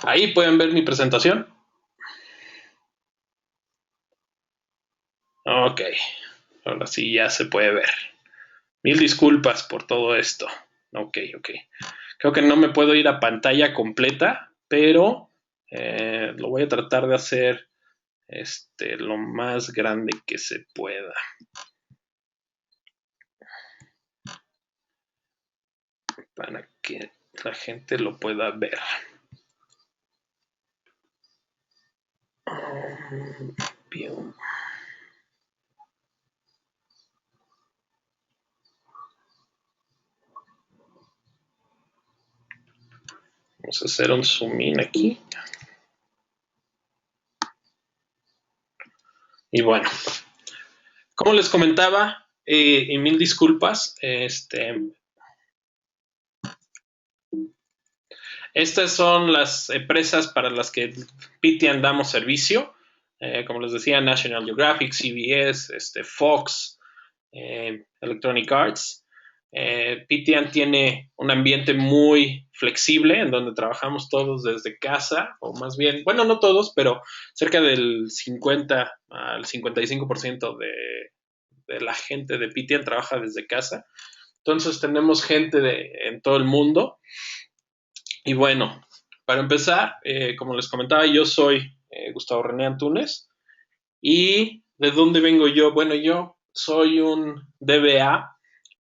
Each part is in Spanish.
Ahí pueden ver mi presentación. Ok, ahora sí ya se puede ver. Mil disculpas por todo esto. Ok. Creo que no me puedo ir a pantalla completa, pero lo voy a tratar de hacer lo más grande que se pueda para que la gente lo pueda ver. Bien. Vamos a hacer un zoom in aquí. Y bueno, como les comentaba, y mil disculpas, estas son las empresas para las que PTN damos servicio. Como les decía, National Geographic, CBS, Fox, Electronic Arts. PTN tiene un ambiente muy flexible en donde trabajamos todos desde casa, o más bien, bueno, no todos, pero cerca del 50 al 55% de la gente de PTN trabaja desde casa. Entonces tenemos gente en todo el mundo. Y bueno, para empezar, como les comentaba, yo soy Gustavo René Antunes. ¿Y de dónde vengo yo? Bueno, yo soy un DBA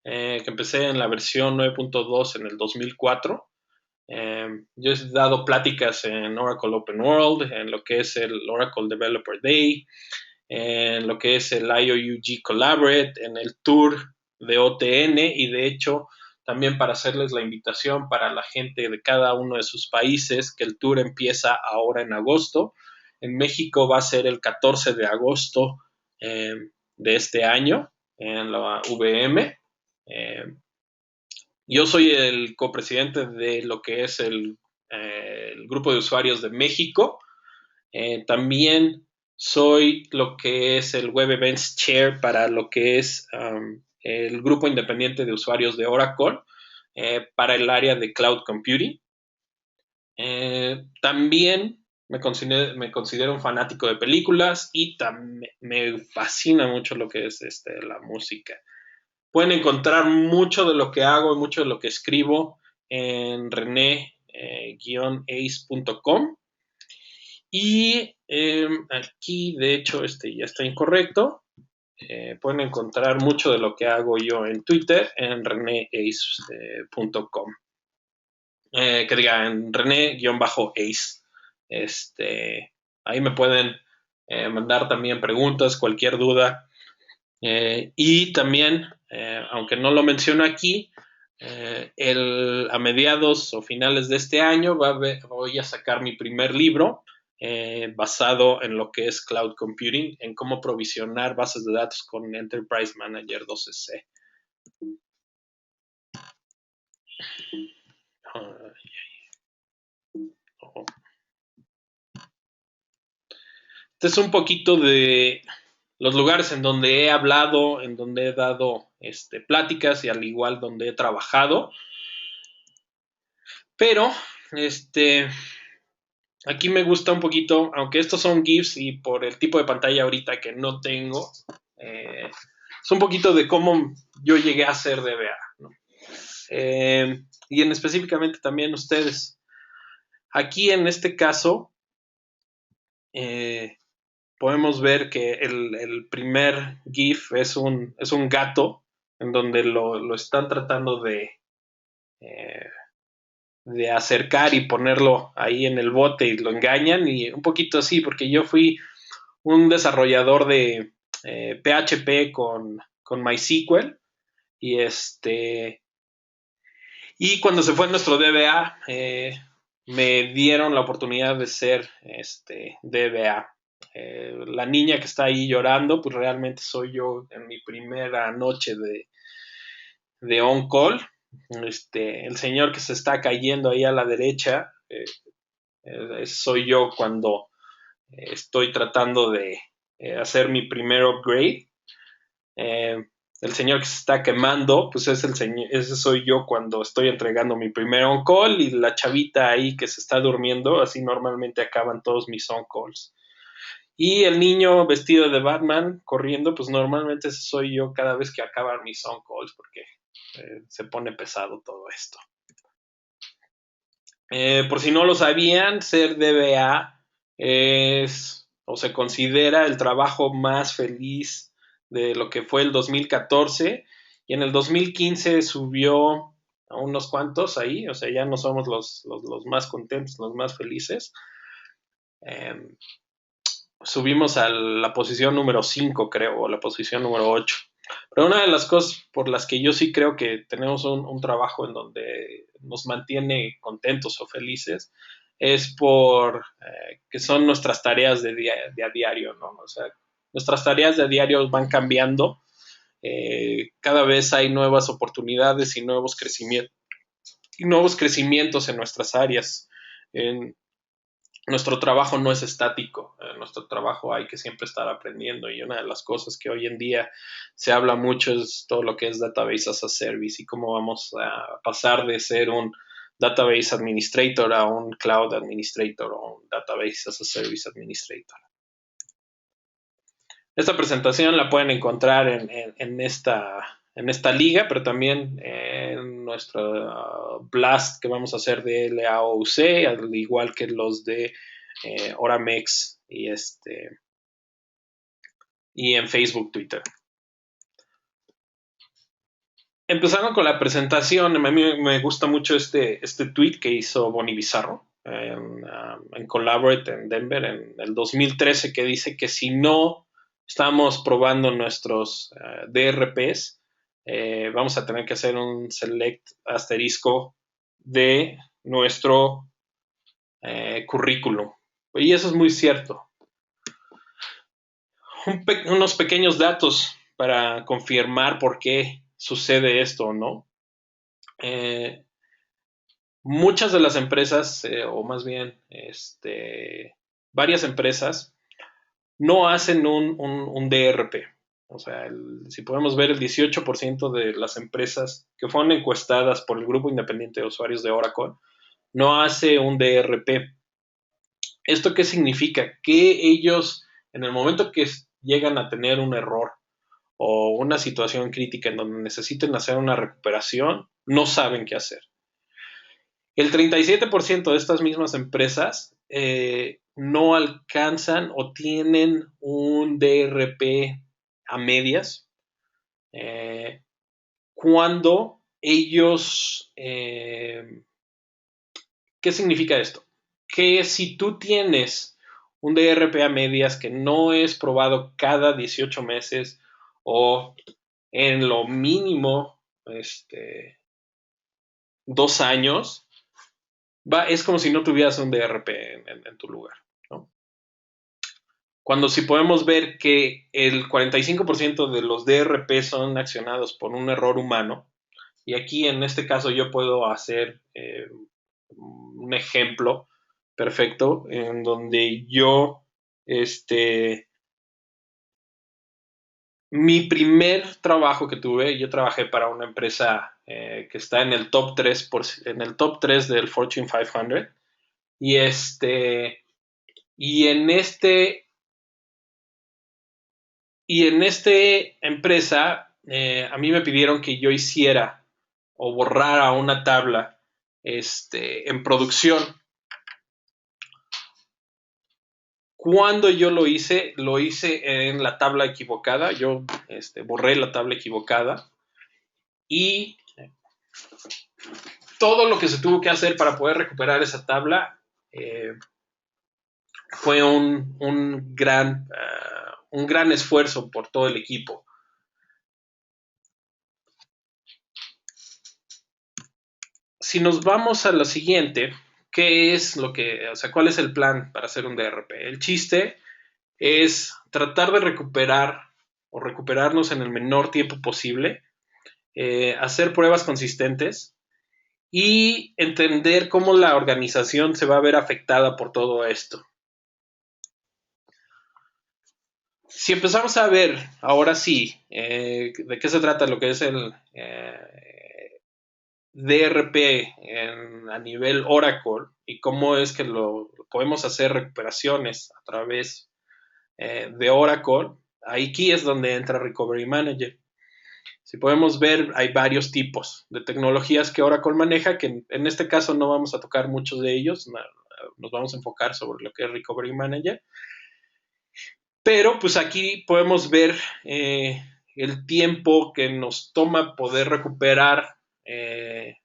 que empecé en la versión 9.2 en el 2004. Yo he dado pláticas en Oracle Open World, en lo que es el Oracle Developer Day, en lo que es el IOUG Collaborate, en el tour de OTN y de hecho también para hacerles la invitación para la gente de cada uno de sus países, que el tour empieza ahora en agosto. En México va a ser el 14 de agosto de este año en la VM. Eh, yo soy el copresidente de lo que es el grupo de usuarios de México. También soy lo que es el Web Events Chair para lo que es el grupo independiente de usuarios de Oracle para el área de Cloud Computing. También me considero un fanático de películas y me fascina mucho lo que es la música. Pueden encontrar mucho de lo que hago y mucho de lo que escribo en rene-ace.com. Y aquí, de hecho, ya está incorrecto. Pueden encontrar mucho de lo que hago yo en Twitter en reneace.com. Que diga, en René-Ace. Ahí me pueden mandar también preguntas, cualquier duda. Y también, aunque no lo menciono aquí, a mediados o finales de este año voy a sacar mi primer libro basado en lo que es Cloud Computing, en cómo provisionar bases de datos con Enterprise Manager 12c. Este es un poquito de los lugares en donde he hablado, en donde he dado pláticas y al igual donde he trabajado. Pero, aquí me gusta un poquito, aunque estos son GIFs y por el tipo de pantalla ahorita que no tengo, es un poquito de cómo yo llegué a ser DBA, ¿no? Y en específicamente también ustedes. Aquí en este caso, podemos ver que el primer GIF es un gato en donde lo están tratando de acercar y ponerlo ahí en el bote y lo engañan y un poquito así porque yo fui un desarrollador de PHP con MySQL y y cuando se fue nuestro DBA me dieron la oportunidad de ser DBA. La niña que está ahí llorando, pues realmente soy yo en mi primera noche de on call. El señor que se está cayendo ahí a la derecha, soy yo cuando estoy tratando de hacer mi primer upgrade. el señor que se está quemando, pues es el señor, ese soy yo cuando estoy entregando mi primer on-call, y la chavita ahí que se está durmiendo, así normalmente acaban todos mis on-calls. Y el niño vestido de Batman corriendo, pues normalmente ese soy yo cada vez que acaban mis on-calls, porque se pone pesado todo esto. Por si no lo sabían, ser DBA es o se considera el trabajo más feliz de lo que fue el 2014, y en el 2015 subió a unos cuantos ahí, o sea, ya no somos los más contentos, los más felices. Eh, Subimos a la posición número 5, creo, o la posición número 8. Pero una de las cosas por las que yo sí creo que tenemos un trabajo en donde nos mantiene contentos o felices es por que son nuestras tareas de a diario, ¿no? O sea, nuestras tareas de a diario van cambiando. Cada vez hay nuevas oportunidades y nuevos crecimientos en nuestras áreas. En, Nuestro trabajo no es estático, nuestro trabajo hay que siempre estar aprendiendo, y una de las cosas que hoy en día se habla mucho es todo lo que es Database as a Service y cómo vamos a pasar de ser un Database Administrator a un Cloud Administrator o un Database as a Service Administrator. Esta presentación la pueden encontrar en esta liga, pero también en nuestro blast que vamos a hacer de LAOC, al igual que los de Oramex y en Facebook, Twitter. Empezando con la presentación, a mí me gusta mucho este tweet que hizo Bonnie Bizarro en Collaborate en Denver en el 2013, que dice que si no estamos probando nuestros DRPs, vamos a tener que hacer un select asterisco de nuestro currículum. Y eso es muy cierto. Unos pequeños datos para confirmar por qué sucede esto, ¿no? Muchas de las empresas, o más bien varias empresas, no hacen un DRP. O sea, si podemos ver, el 18% de las empresas que fueron encuestadas por el Grupo Independiente de Usuarios de Oracle no hace un DRP. ¿Esto qué significa? Que ellos, en el momento que llegan a tener un error o una situación crítica en donde necesiten hacer una recuperación, no saben qué hacer. El 37% de estas mismas empresas no alcanzan o tienen un DRP a medias cuando ellos... ¿Qué significa esto? Que si tú tienes un DRP a medias que no es probado cada 18 meses o en lo mínimo 2 años, es como si no tuvieras un DRP en tu lugar, ¿no? Cuando si podemos ver que el 45% de los DRP son accionados por un error humano, y aquí en este caso yo puedo hacer un ejemplo perfecto en donde yo, mi primer trabajo que tuve, yo trabajé para una empresa que está en el top 3, en el top 3 del Fortune 500, y y en empresa a mí me pidieron que yo hiciera o borrara una tabla en producción. Cuando yo lo hice en la tabla equivocada. Yo borré la tabla equivocada y todo lo que se tuvo que hacer para poder recuperar esa tabla fue un gran esfuerzo por todo el equipo. Si nos vamos a lo siguiente, ¿qué es cuál es el plan para hacer un DRP? El chiste es tratar de recuperarnos en el menor tiempo posible, hacer pruebas consistentes y entender cómo la organización se va a ver afectada por todo esto. Si empezamos a ver, ahora sí, de qué se trata lo que es el DRP a nivel Oracle y cómo es que lo podemos hacer recuperaciones a través de Oracle, aquí es donde entra Recovery Manager. Si podemos ver, hay varios tipos de tecnologías que Oracle maneja, que en este caso no vamos a tocar muchos de ellos, nos vamos a enfocar sobre lo que es Recovery Manager. Pero pues aquí podemos ver el tiempo que nos toma poder recuperar y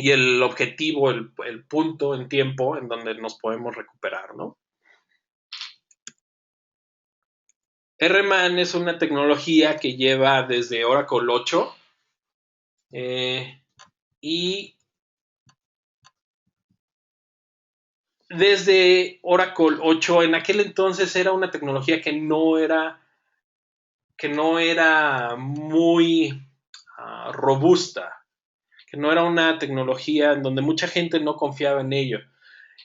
el objetivo, el punto en tiempo en donde nos podemos recuperar, ¿no? RMAN es una tecnología que lleva desde Oracle 8 y desde Oracle 8 en aquel entonces era una tecnología que no era muy robusta, que no era una tecnología en donde mucha gente no confiaba en ello.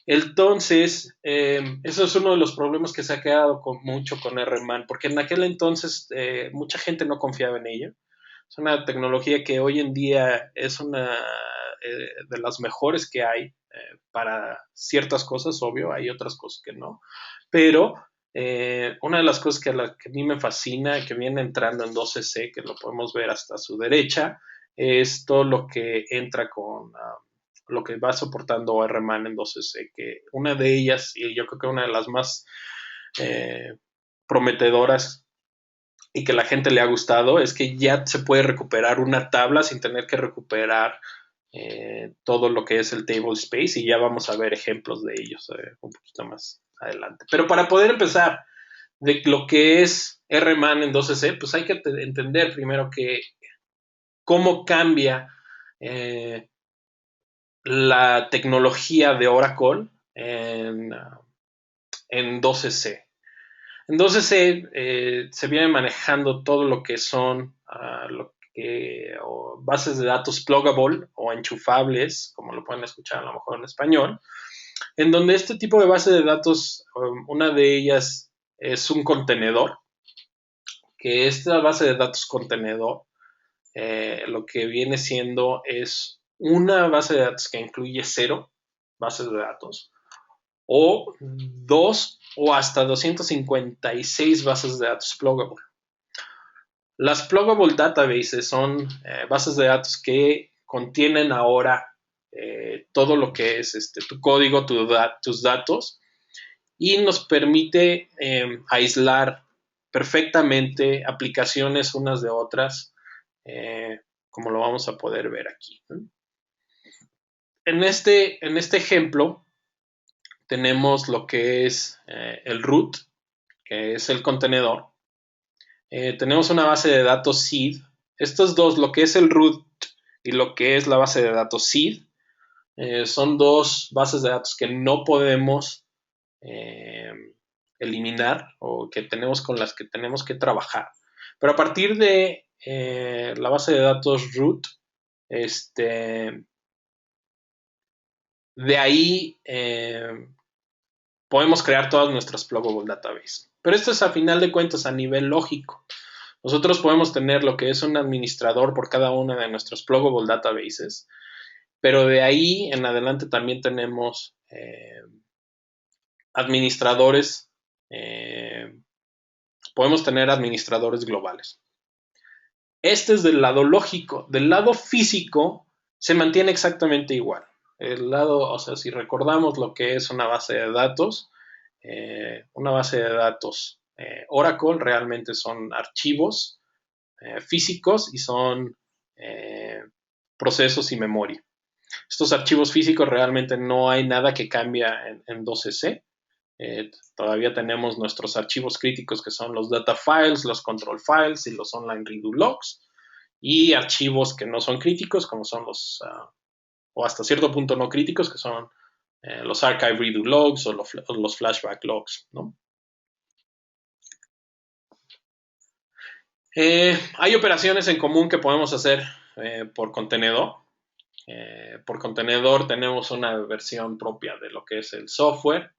Entonces, eso es uno de los problemas que se ha quedado mucho con RMAN, porque en aquel entonces mucha gente no confiaba en ello. Es una tecnología que hoy en día es una de las mejores que hay para ciertas cosas, obvio, hay otras cosas que no, pero una de las cosas que a mí me fascina, que viene entrando en 12C, que lo podemos ver hasta su derecha, es todo lo que entra con lo que va soportando RMAN en 12C, que una de ellas, y yo creo que una de las más prometedoras y que la gente le ha gustado, es que ya se puede recuperar una tabla sin tener que recuperar todo lo que es el table space, y ya vamos a ver ejemplos de ellos un poquito más adelante. Pero para poder empezar de lo que es RMAN en 12C, pues hay que entender primero que cómo cambia la tecnología de Oracle en 12C. En 12C se viene manejando todo lo que son bases de datos pluggable o enchufables, como lo pueden escuchar a lo mejor en español, en donde este tipo de base de datos, una de ellas es un contenedor, que esta base de datos contenedor lo que viene siendo es una base de datos que incluye 0 bases de datos o 2 o hasta 256 bases de datos pluggable. Las pluggable databases son bases de datos que contienen ahora todo lo que es tu código, tus datos, y nos permite aislar perfectamente aplicaciones unas de otras, como lo vamos a poder ver aquí, ¿no? En este ejemplo tenemos lo que es el root, que es el contenedor. Tenemos una base de datos seed. Estos dos, lo que es el root y lo que es la base de datos seed, son dos bases de datos que no podemos eliminar o que tenemos con las que tenemos que trabajar. Pero a partir de la base de datos root, de ahí podemos crear todas nuestras pluggable database. Pero esto es a final de cuentas a nivel lógico. Nosotros podemos tener lo que es un administrador por cada una de nuestras pluggable databases, pero de ahí en adelante también tenemos administradores, podemos tener administradores globales. Este es del lado lógico. Del lado físico se mantiene exactamente igual. El lado, o sea, si recordamos lo que es una base de datos, Oracle realmente son archivos físicos y son procesos y memoria. Estos archivos físicos realmente no hay nada que cambia en 12C. Todavía tenemos nuestros archivos críticos que son los data files, los control files y los online redo logs, y archivos que no son críticos como son los, o hasta cierto punto no críticos, que son los archive redo logs o los flashback logs, ¿no? Hay operaciones en común que podemos hacer por contenedor. Por contenedor tenemos una versión propia de lo que es el software.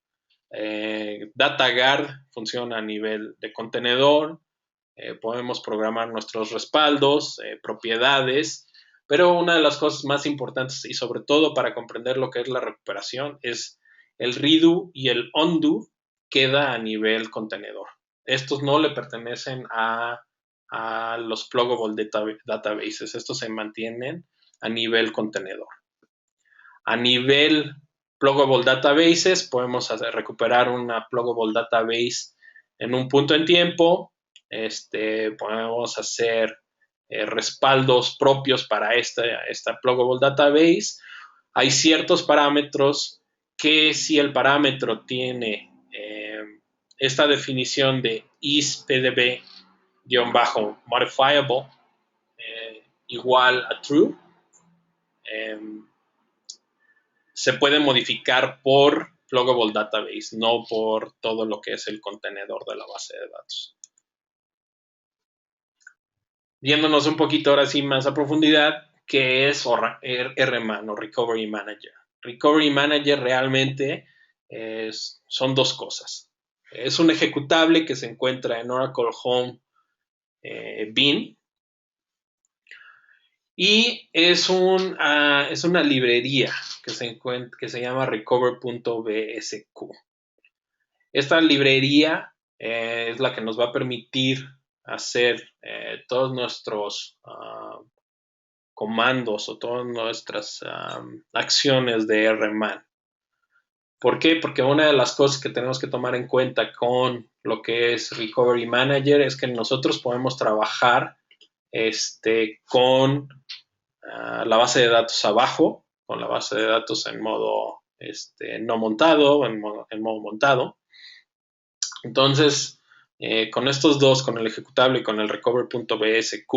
DataGuard funciona a nivel de contenedor. Podemos programar nuestros respaldos, propiedades, pero una de las cosas más importantes y sobre todo para comprender lo que es la recuperación es el redo y el undo queda a nivel contenedor. Estos no le pertenecen a los pluggable databases, estos se mantienen a nivel contenedor. A nivel pluggable databases podemos recuperar una pluggable database en un punto en tiempo. Podemos hacer respaldos propios para esta pluggable database. Hay ciertos parámetros que si el parámetro tiene esta definición de isPDB-modifiable igual a true, se puede modificar por pluggable database, no por todo lo que es el contenedor de la base de datos. Viéndonos un poquito ahora sí más a profundidad, ¿qué es RMAN o Recovery Manager? Recovery Manager realmente son dos cosas. Es un ejecutable que se encuentra en Oracle Home Bean y es una librería que se llama recover.bsq. Esta librería es la que nos va a permitir hacer todos nuestros comandos o todas nuestras acciones de RMAN. ¿Por qué? Porque una de las cosas que tenemos que tomar en cuenta con lo que es Recovery Manager es que nosotros podemos trabajar con la base de datos abajo, con la base de datos en modo no montado, en modo montado. Entonces, con estos dos, con el ejecutable y con el recover.bsq,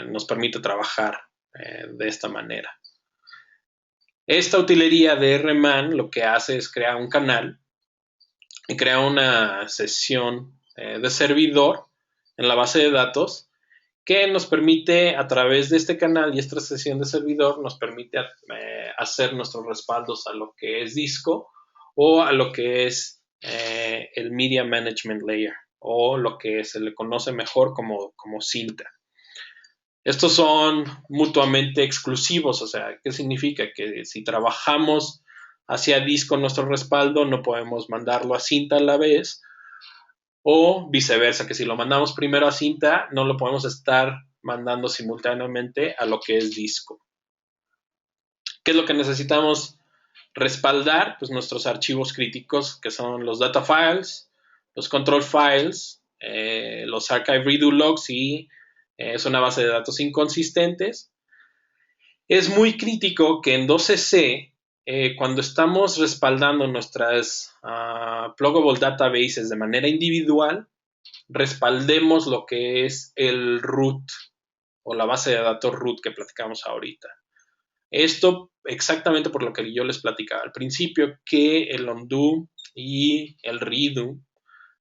nos permite trabajar de esta manera. Esta utilería de RMAN lo que hace es crear un canal y crea una sesión de servidor en la base de datos que nos permite a través de este canal y esta sesión de servidor nos permite hacer nuestros respaldos a lo que es disco o a lo que es el Media Management Layer o lo que se le conoce mejor como cinta. Estos son mutuamente exclusivos, o sea, ¿qué significa? Que si trabajamos hacia disco nuestro respaldo, no podemos mandarlo a cinta a la vez, o viceversa, que si lo mandamos primero a cinta, no lo podemos estar mandando simultáneamente a lo que es disco. ¿Qué es lo que necesitamos respaldar? Pues nuestros archivos críticos, que son los data files, los control files, los archive redo logs y es una base de datos inconsistentes. Es muy crítico que en 12C, cuando estamos respaldando nuestras pluggable databases de manera individual, respaldemos lo que es el root o la base de datos root que platicamos ahorita. Esto exactamente por lo que yo les platicaba al principio, que el undo y el redo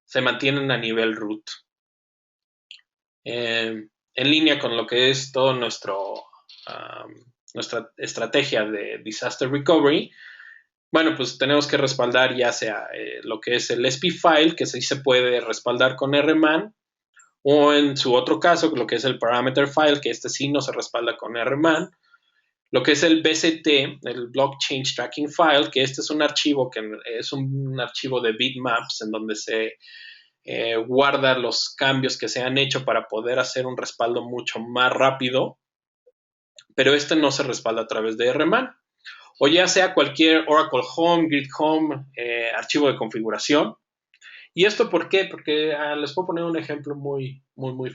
se mantienen a nivel root. En línea con lo que es todo nuestra estrategia de disaster recovery, bueno, pues tenemos que respaldar ya sea lo que es el SP file, que sí se puede respaldar con RMAN, o en su otro caso, lo que es el parameter file, que sí no se respalda con RMAN, lo que es el BCT, el Blockchain Tracking File, que es un archivo que es un archivo de bitmaps en donde se guarda los cambios que se han hecho para poder hacer un respaldo mucho más rápido, pero no se respalda a través de RMAN. O ya sea cualquier Oracle Home, Grid Home, archivo de configuración. ¿Y esto por qué? Porque les puedo poner un ejemplo muy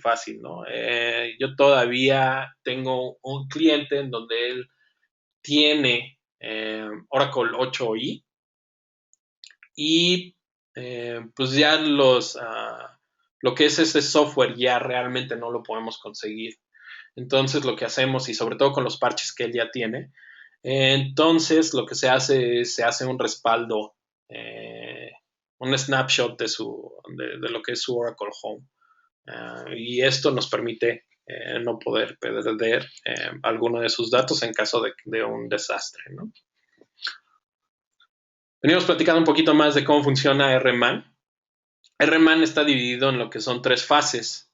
fácil, ¿no? Yo todavía tengo un cliente en donde él tiene Oracle 8i y pues ya lo que es ese software ya realmente no lo podemos conseguir. Entonces lo que hacemos, y sobre todo con los parches que él ya tiene, entonces lo que se hace es se hace un respaldo, un snapshot de lo que es su Oracle Home. Y esto nos permite no poder perder alguno de sus datos en caso de un desastre, ¿no? Venimos platicando un poquito más de cómo funciona RMAN. RMAN está dividido en lo que son 3 fases.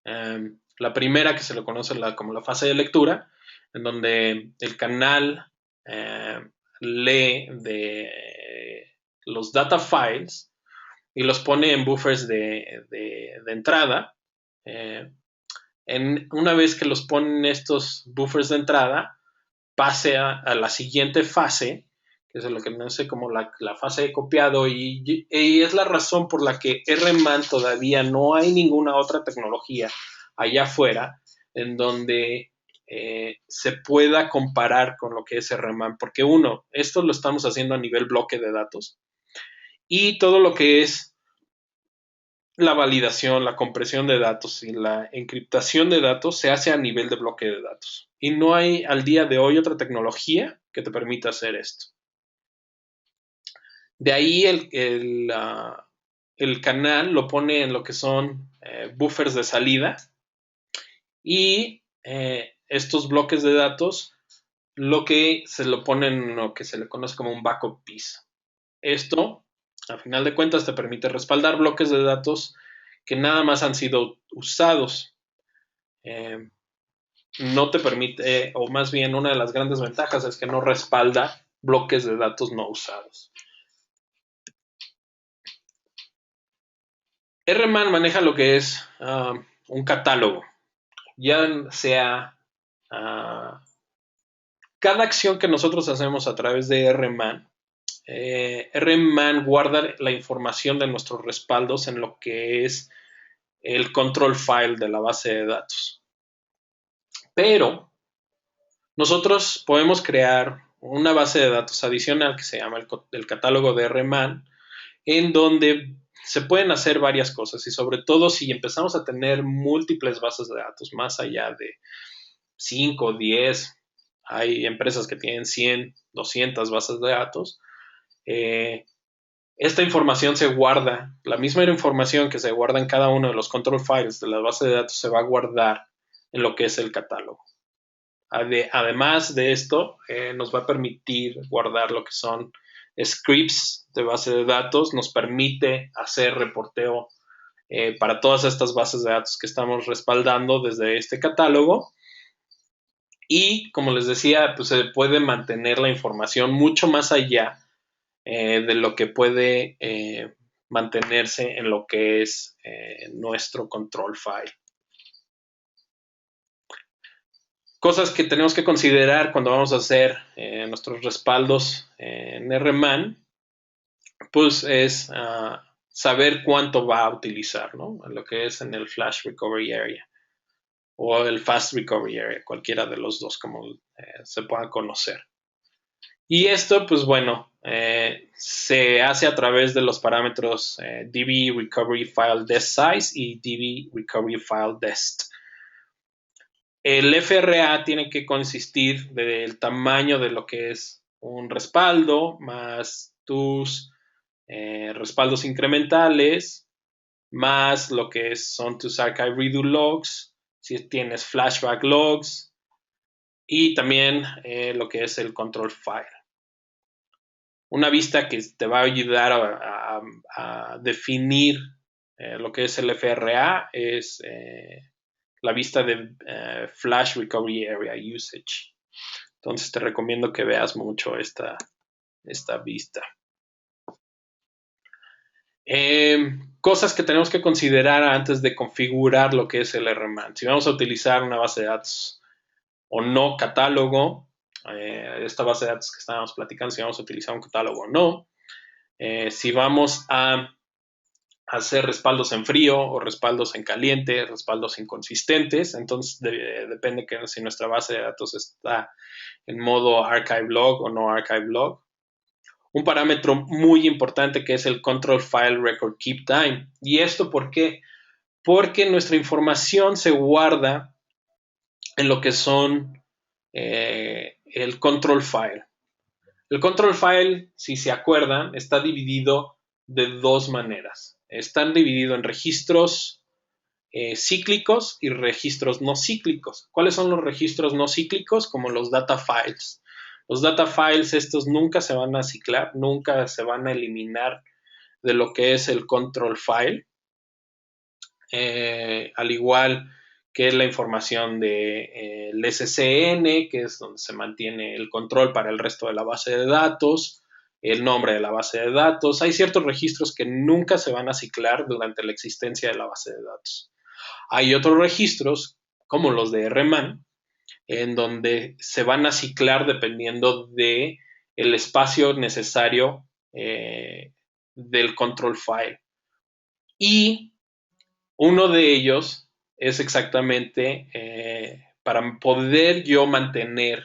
La primera, que se lo conoce como la fase de lectura, en donde el canal lee de los data files y los pone en buffers de entrada. Una vez que los ponen estos buffers de entrada, pase a la siguiente fase, que es lo que conoce como la fase de copiado, y es la razón por la que RMAN todavía no hay ninguna otra tecnología allá afuera en donde se pueda comparar con lo que es RMAN, porque uno, esto lo estamos haciendo a nivel bloque de datos, y todo lo que es la validación, la compresión de datos y la encriptación de datos se hace a nivel de bloque de datos. Y no hay al día de hoy otra tecnología que te permita hacer esto. De ahí el canal lo pone en lo que son buffers de salida y estos bloques de datos lo que se lo ponen en lo que se le conoce como un backup piece. Esto, a final de cuentas, te permite respaldar bloques de datos que nada más han sido usados. No te permite, o más bien una de las grandes ventajas es que no respalda bloques de datos no usados. RMAN maneja lo que es un catálogo, ya sea cada acción que nosotros hacemos a través de RMAN. RMAN guarda la información de nuestros respaldos en lo que es el control file de la base de datos. Pero nosotros podemos crear una base de datos adicional que se llama el catálogo de RMAN, en donde se pueden hacer varias cosas y sobre todo si empezamos a tener múltiples bases de datos, más allá de 5, 10, hay empresas que tienen 100, 200 bases de datos, esta información se guarda, la misma información que se guarda en cada uno de los control files de la base de datos se va a guardar en lo que es el catálogo. Además de esto, nos va a permitir guardar lo que son scripts de base de datos, nos permite hacer reporteo para todas estas bases de datos que estamos respaldando desde este catálogo. Y como les decía, pues se puede mantener la información mucho más allá de lo que puede mantenerse en lo que es nuestro control file. Cosas que tenemos que considerar cuando vamos a hacer nuestros respaldos en RMAN, pues es saber cuánto va a utilizar, ¿no? Lo que es en el Flash Recovery Area o el Fast Recovery Area, cualquiera de los dos como se pueda conocer. Y esto, pues bueno, se hace a través de los parámetros DB Recovery File Dest Size y DB Recovery File Dest. El FRA tiene que consistir del tamaño de lo que es un respaldo más tus respaldos incrementales más lo que son tus archive redo logs, si tienes flashback logs y también lo que es el control file. Una vista que te va a ayudar a definir lo que es el FRA es la vista de Flash Recovery Area Usage. Entonces te recomiendo que veas mucho esta vista. Cosas que tenemos que considerar antes de configurar lo que es el RMAN. Si vamos a utilizar una base de datos o no catálogo, esta base de datos que estábamos platicando, si vamos a utilizar un catálogo o no, si vamos a hacer respaldos en frío o respaldos en caliente, respaldos inconsistentes, entonces depende que si nuestra base de datos está en modo archive log o no archive log. Un parámetro muy importante que es el Control File Record Keep Time. ¿Y esto por qué? Porque nuestra información se guarda en lo que son el Control File. El Control File, si se acuerdan, está dividido de dos maneras. Están divididos en registros cíclicos y registros no cíclicos. ¿Cuáles son los registros no cíclicos? Como los data files. Los data files estos nunca se van a ciclar, nunca se van a eliminar de lo que es el control file, al igual que la información del SCN, que es donde se mantiene el control para el resto de la base de datos, el nombre de la base de datos. Hay ciertos registros que nunca se van a ciclar durante la existencia de la base de datos. Hay otros registros, como los de RMAN, en donde se van a ciclar dependiendo de el espacio necesario del control file. Y uno de ellos es exactamente para poder yo mantener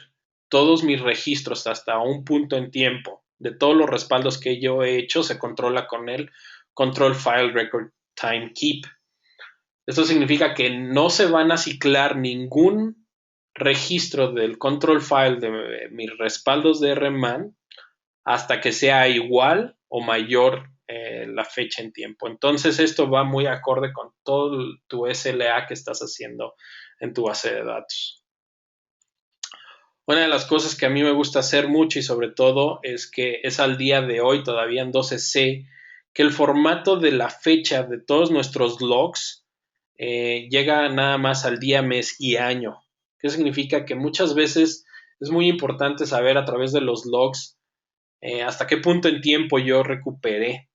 todos mis registros hasta un punto en tiempo de todos los respaldos que yo he hecho, se controla con el Control File Record Time Keep. Esto significa que no se van a ciclar ningún registro del control file de mis respaldos de RMAN hasta que sea igual o mayor la fecha en tiempo. Entonces esto va muy acorde con todo tu SLA que estás haciendo en tu base de datos. Una de las cosas que a mí me gusta hacer mucho y sobre todo es que es al día de hoy todavía en 12C que el formato de la fecha de todos nuestros logs llega nada más al día, mes y año. ¿Qué significa? Que muchas veces es muy importante saber a través de los logs hasta qué punto en tiempo yo recuperé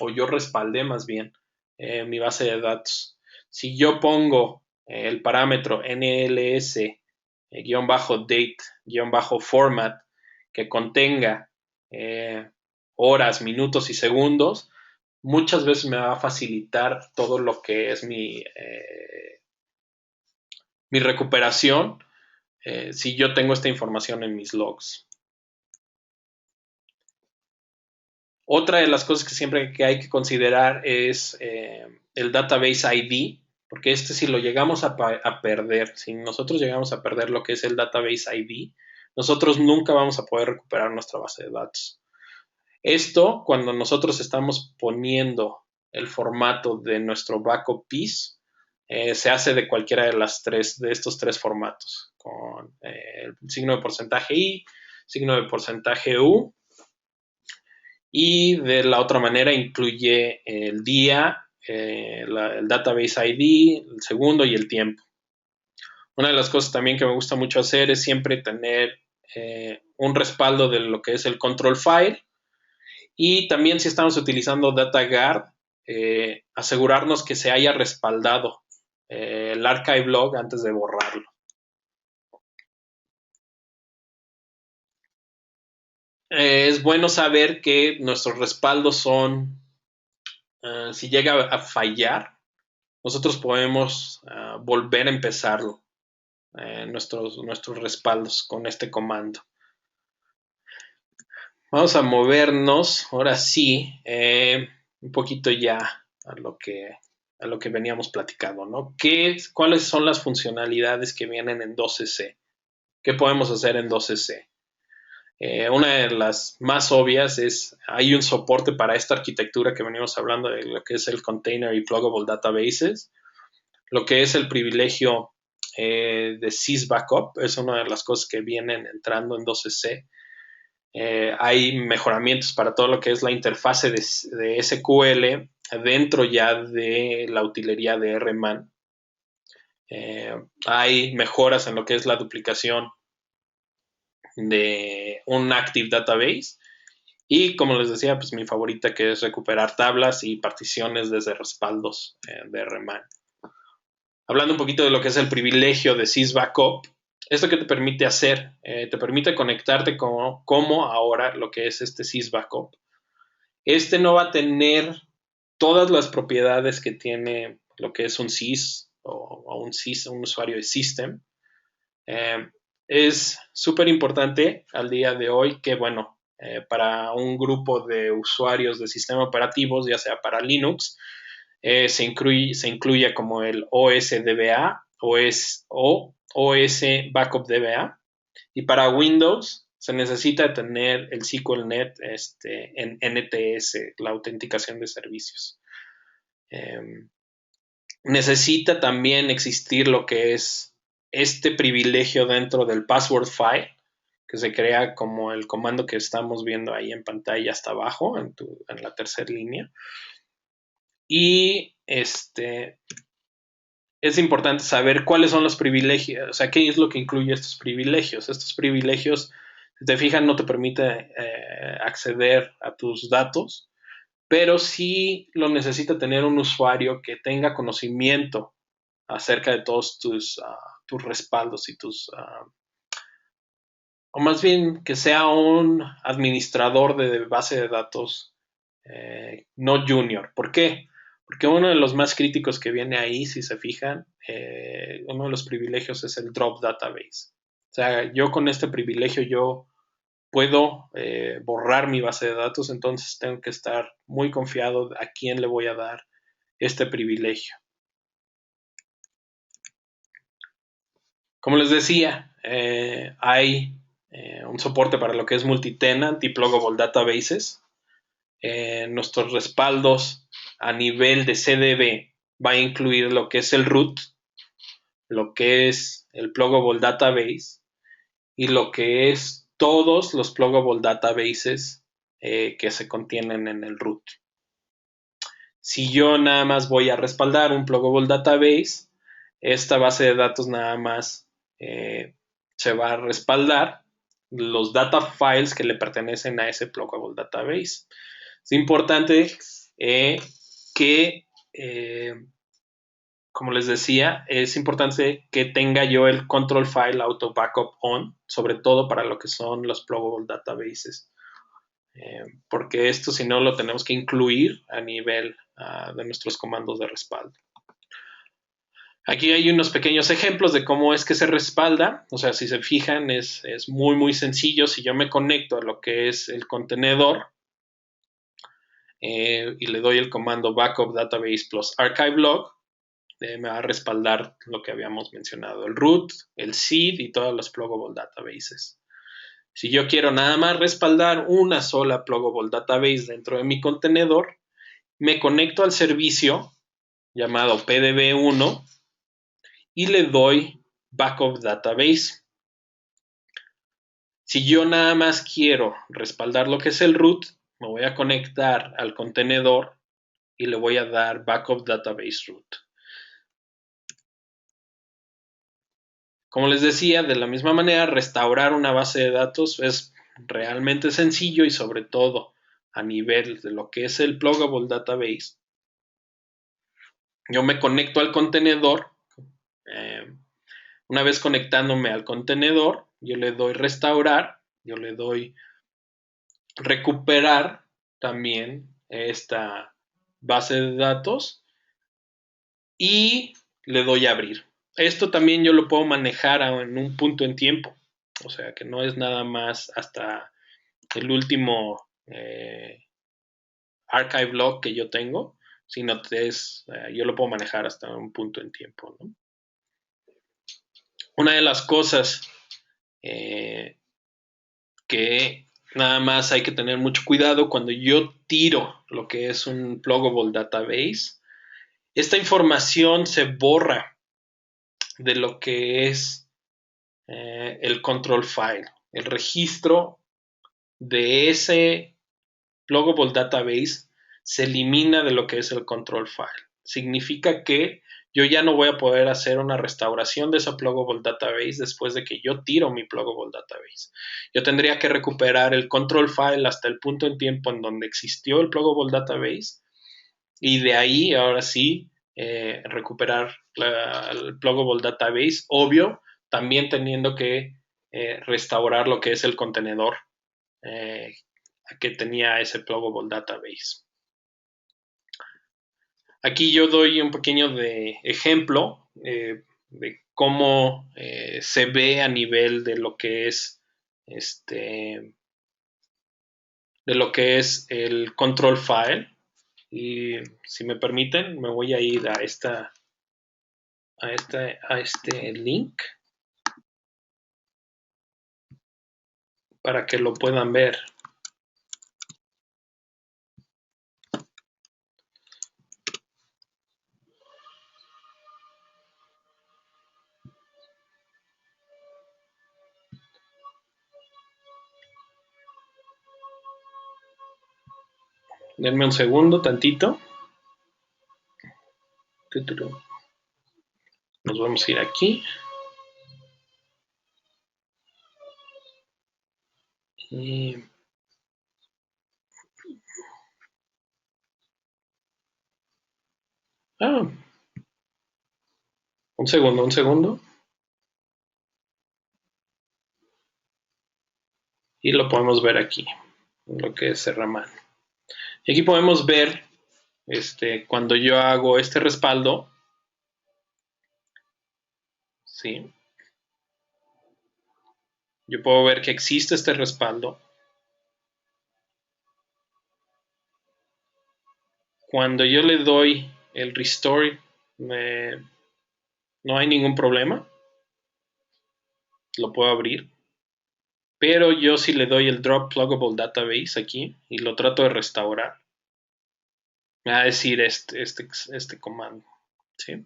o yo respaldé más bien mi base de datos. Si yo pongo el parámetro NLS-date-format que contenga horas, minutos y segundos, muchas veces me va a facilitar todo lo que es mi recuperación si yo tengo esta información en mis logs. Otra de las cosas que siempre que hay que considerar es el database ID, porque si lo llegamos a perder, si nosotros llegamos a perder lo que es el database ID, nosotros nunca vamos a poder recuperar nuestra base de datos. Esto, cuando nosotros estamos poniendo el formato de nuestro backup piece, se hace de cualquiera de estos tres formatos, con el signo de porcentaje I, signo de porcentaje U, y de la otra manera incluye el día, el database ID, el segundo y el tiempo. Una de las cosas también que me gusta mucho hacer es siempre tener un respaldo de lo que es el control file, y también si estamos utilizando DataGuard, asegurarnos que se haya respaldado el archive log antes de borrarlo. Es bueno saber que nuestros respaldos son, si llega a fallar, nosotros podemos volver a empezarlo, nuestros respaldos con este comando. Vamos a movernos, ahora sí, un poquito ya a lo que veníamos platicando, ¿no? ¿Cuáles son las funcionalidades que vienen en 12C? ¿Qué podemos hacer en 12C? Una de las más obvias es, hay un soporte para esta arquitectura que venimos hablando de lo que es el Container y Pluggable Databases, lo que es el privilegio de sysbackup, es una de las cosas que vienen entrando en 12C. Hay mejoramientos para todo lo que es la interfase de SQL dentro ya de la utilería de RMAN. Hay mejoras en lo que es la duplicación de un Active Database. Y como les decía, pues mi favorita, que es recuperar tablas y particiones desde respaldos de RMAN. Hablando un poquito de lo que es el privilegio de sysbackup, ¿esto qué te permite hacer? Te permite conectarte como ahora lo que es este sysbackup. Este no va a tener todas las propiedades que tiene lo que es un sys o un sys, un usuario de system. Es súper importante al día de hoy que, bueno, para un grupo de usuarios de sistemas operativos, ya sea para Linux, se incluye como el OSDBA o OS Backup DBA, y para Windows se necesita tener el SQLnet en NTS, la autenticación de servicios. Necesita también existir lo que es este privilegio dentro del password file, que se crea como el comando que estamos viendo ahí en pantalla hasta abajo, en la tercera línea. Y es importante saber cuáles son los privilegios, o sea, qué es lo que incluye estos privilegios. Estos privilegios, si te fijas, no te permite acceder a tus datos, pero sí lo necesita tener un usuario que tenga conocimiento acerca de todos tus respaldos y o más bien que sea un administrador de base de datos no junior. ¿Por qué? Porque uno de los más críticos que viene ahí, si se fijan, uno de los privilegios es el drop database. O sea, yo con este privilegio yo puedo borrar mi base de datos, entonces tengo que estar muy confiado a quién le voy a dar este privilegio. Como les decía, hay un soporte para lo que es multitenant y pluggable databases. Nuestros respaldos a nivel de CDB va a incluir lo que es el root, lo que es el pluggable database y lo que es todos los pluggable databases que se contienen en el root. Si yo nada más voy a respaldar un pluggable database, esta base de datos nada más se va a respaldar los data files que le pertenecen a ese pluggable database. Es importante que, como les decía, es importante que tenga yo el control file auto backup on, sobre todo para lo que son los pluggable databases. Porque esto si no lo tenemos que incluir a nivel de nuestros comandos de respaldo. Aquí hay unos pequeños ejemplos de cómo es que se respalda. O sea, si se fijan, es muy, muy sencillo. Si yo me conecto a lo que es el contenedor y le doy el comando backup database plus archive log, me va a respaldar lo que habíamos mencionado, el root, el seed y todos los pluggable databases. Si yo quiero nada más respaldar una sola pluggable database dentro de mi contenedor, me conecto al servicio llamado PDB1 y le doy backup database. Si yo nada más quiero respaldar lo que es el root, me voy a conectar al contenedor y le voy a dar backup database root. Como les decía, de la misma manera, restaurar una base de datos es realmente sencillo y sobre todo a nivel de lo que es el pluggable database. Yo me conecto al contenedor. Una vez conectándome al contenedor, yo le doy restaurar, yo le doy recuperar también esta base de datos y le doy a abrir. Esto también yo lo puedo manejar en un punto en tiempo, o sea que no es nada más hasta el último archive log que yo tengo, sino yo lo puedo manejar hasta un punto en tiempo, ¿no? Una de las cosas que nada más hay que tener mucho cuidado cuando yo tiro lo que es un pluggable database, esta información se borra de lo que es el control file, el registro de ese pluggable database se elimina de lo que es el control file. Significa que yo ya no voy a poder hacer una restauración de esa pluggable database después de que yo tiro mi pluggable database. Yo tendría que recuperar el control file hasta el punto en tiempo en donde existió el pluggable database y de ahí ahora sí recuperar el pluggable database, obvio, también teniendo que restaurar lo que es el contenedor que tenía ese pluggable database. Aquí yo doy un pequeño ejemplo de cómo se ve a nivel de lo que es el control file. Y si me permiten, me voy a ir a este link para que lo puedan ver. Denme un segundo, tantito. Nos vamos a ir aquí. Y un segundo. Y lo podemos ver aquí, lo que es RMAN. Y aquí podemos ver cuando yo hago este respaldo, ¿sí? Yo puedo ver que existe este respaldo. Cuando yo le doy el restore, no hay ningún problema. Lo puedo abrir. Pero yo si le doy el drop pluggable database aquí y lo trato de restaurar, me va a decir este comando, ¿sí?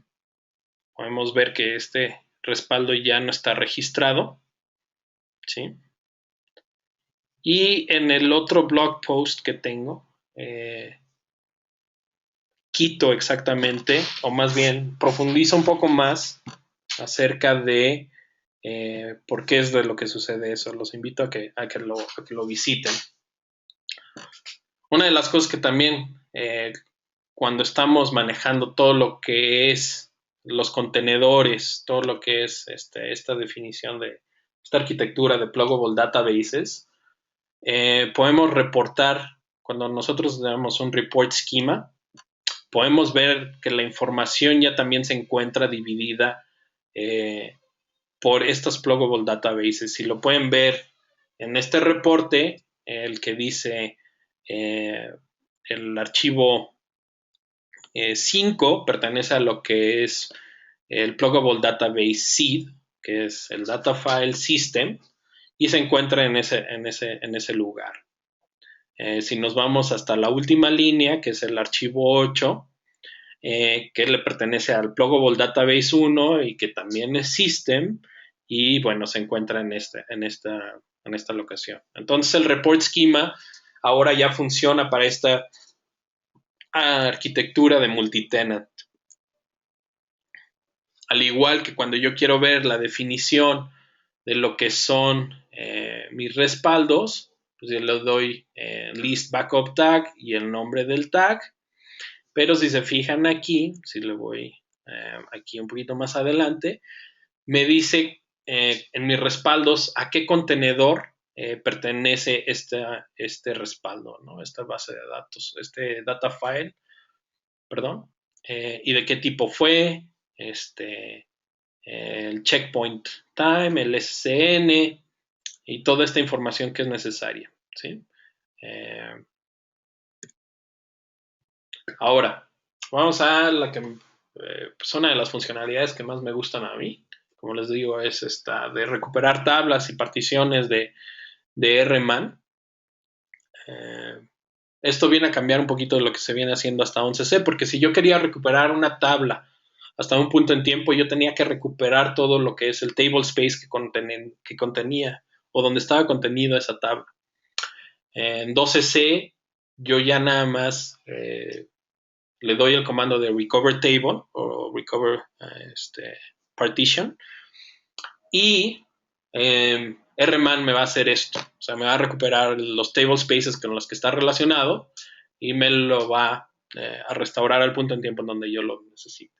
Podemos ver que este respaldo ya no está registrado, ¿sí? Y en el otro blog post que tengo, quito exactamente, o más bien profundizo un poco más acerca de por qué es de lo que sucede eso. Los invito a que lo visiten. Una de las cosas que también cuando estamos manejando todo lo que es los contenedores, todo lo que es esta definición de esta arquitectura de pluggable databases, podemos reportar, cuando nosotros damos un report schema, podemos ver que la información ya también se encuentra dividida por estas pluggable databases. Si lo pueden ver en este reporte, el que dice el archivo 5 pertenece a lo que es el pluggable database seed, que es el data file system, y se encuentra en ese lugar. Si nos vamos hasta la última línea, que es el archivo 8, que le pertenece al pluggable database 1 y que también es system, y bueno, se encuentra en esta locación. Entonces el report schema ahora ya funciona para esta arquitectura de multitenant. Al igual que cuando yo quiero ver la definición de lo que son mis respaldos, pues yo le doy list backup tag y el nombre del tag. Pero si se fijan aquí, si le voy aquí un poquito más adelante, me dice en mis respaldos a qué contenedor pertenece este respaldo, ¿no? Esta base de datos, este data file, perdón, y de qué tipo fue, el checkpoint time, el SCN y toda esta información que es necesaria, ¿sí? Ahora, vamos a la que pues una de las funcionalidades que más me gustan a mí, como les digo, es esta de recuperar tablas y particiones de RMAN. Esto viene a cambiar un poquito de lo que se viene haciendo hasta 11C, porque si yo quería recuperar una tabla hasta un punto en tiempo, yo tenía que recuperar todo lo que es el table space que contenía o donde estaba contenido esa tabla. En 12C yo ya nada más le doy el comando de recover table o recover partition y RMAN me va a hacer esto, o sea, me va a recuperar los table spaces con los que está relacionado y me lo va a restaurar al punto en tiempo en donde yo lo necesite.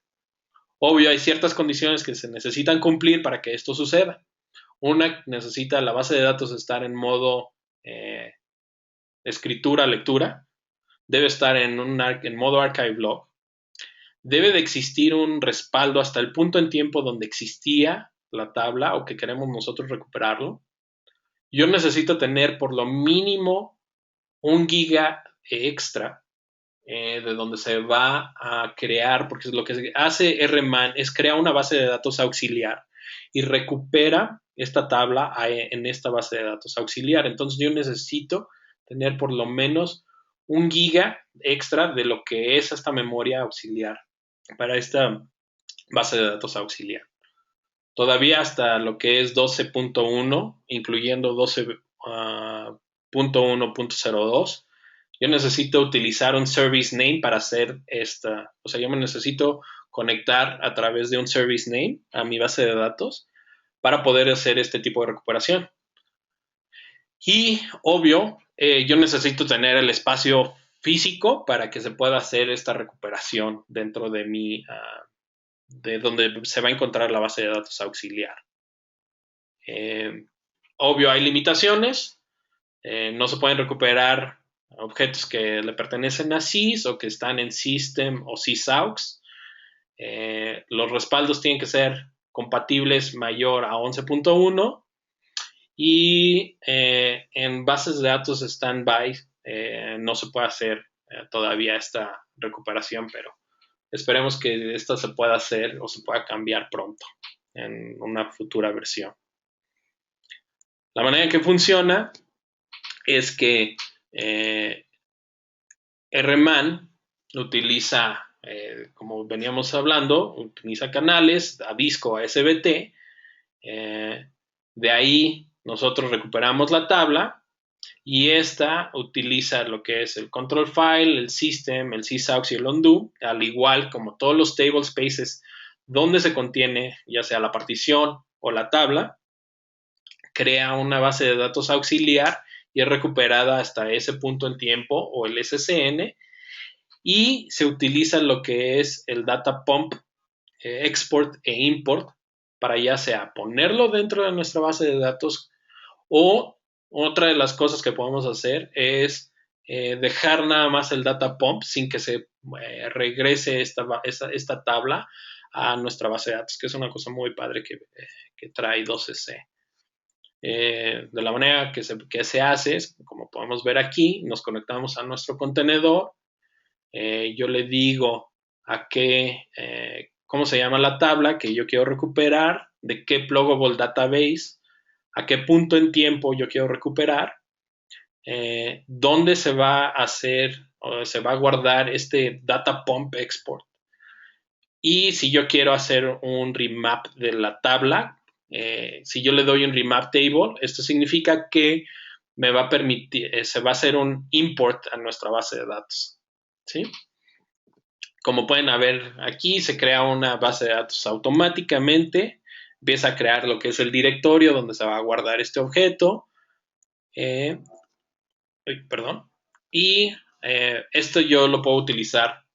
Obvio, hay ciertas condiciones que se necesitan cumplir para que esto suceda. Una, necesita la base de datos estar en modo escritura, lectura, debe estar en modo archive log, debe de existir un respaldo hasta el punto en tiempo donde existía la tabla o que queremos nosotros recuperarlo. Yo necesito tener por lo mínimo 1 giga extra de donde se va a crear, porque lo que hace RMAN es crear una base de datos auxiliar y recupera esta tabla en esta base de datos auxiliar. Entonces yo necesito tener por lo menos 1 giga extra de lo que es esta memoria auxiliar para esta base de datos auxiliar. Todavía hasta lo que es 12.1, incluyendo 12.1.02, yo necesito utilizar un service name para hacer esta, o sea, yo me necesito conectar a través de un service name a mi base de datos para poder hacer este tipo de recuperación. Y obvio, yo necesito tener el espacio físico para que se pueda hacer esta recuperación dentro de mi, de donde se va a encontrar la base de datos auxiliar. Obvio, hay limitaciones. No se pueden recuperar objetos que le pertenecen a sys o que están en system o sysaux. Los respaldos tienen que ser compatibles mayor a 11.1 y en bases de datos standby no se puede hacer todavía esta recuperación, pero esperemos que esto se pueda hacer o se pueda cambiar pronto en una futura versión. La manera en que funciona es que RMAN utiliza, como veníamos hablando, utiliza canales a disco, a SBT. De ahí nosotros recuperamos la tabla y esta utiliza lo que es el control file, el system, el sysaux y el undo, al igual como todos los table spaces donde se contiene ya sea la partición o la tabla, crea una base de datos auxiliar y es recuperada hasta ese punto en tiempo o el SCN y se utiliza lo que es el data pump, export e import para ya sea ponerlo dentro de nuestra base de datos o otra de las cosas que podemos hacer es dejar nada más el data pump sin que se regrese esta tabla a nuestra base de datos, que es una cosa muy padre que trae 12C. De la manera que se hace, como podemos ver aquí, nos conectamos a nuestro contenedor. Yo le digo a cómo se llama la tabla que yo quiero recuperar, de qué pluggable database, a qué punto en tiempo yo quiero recuperar, dónde se va a hacer o se va a guardar este data pump export. Y si yo quiero hacer un remap de la tabla, si yo le doy un remap table, esto significa que me va a permitir, se va a hacer un import a nuestra base de datos. ¿Sí? Como pueden ver aquí, se crea una base de datos automáticamente, empieza a crear lo que es el directorio donde se va a guardar este objeto. Perdón. Y esto yo lo puedo utilizar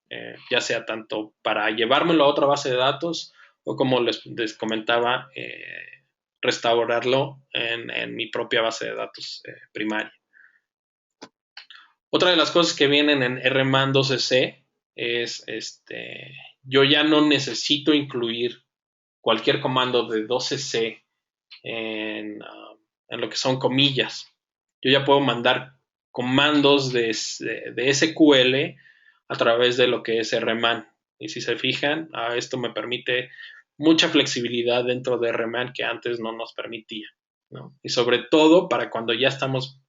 ya sea tanto para llevármelo a otra base de datos o como les comentaba, restaurarlo en mi propia base de datos primaria. Otra de las cosas que vienen en RMAN 12C es yo ya no necesito incluir cualquier comando de 12C en lo que son comillas. Yo ya puedo mandar comandos de SQL a través de lo que es RMAN. Y si se fijan, esto me permite mucha flexibilidad dentro de RMAN que antes no nos permitía, ¿no? Y sobre todo para cuando ya estamos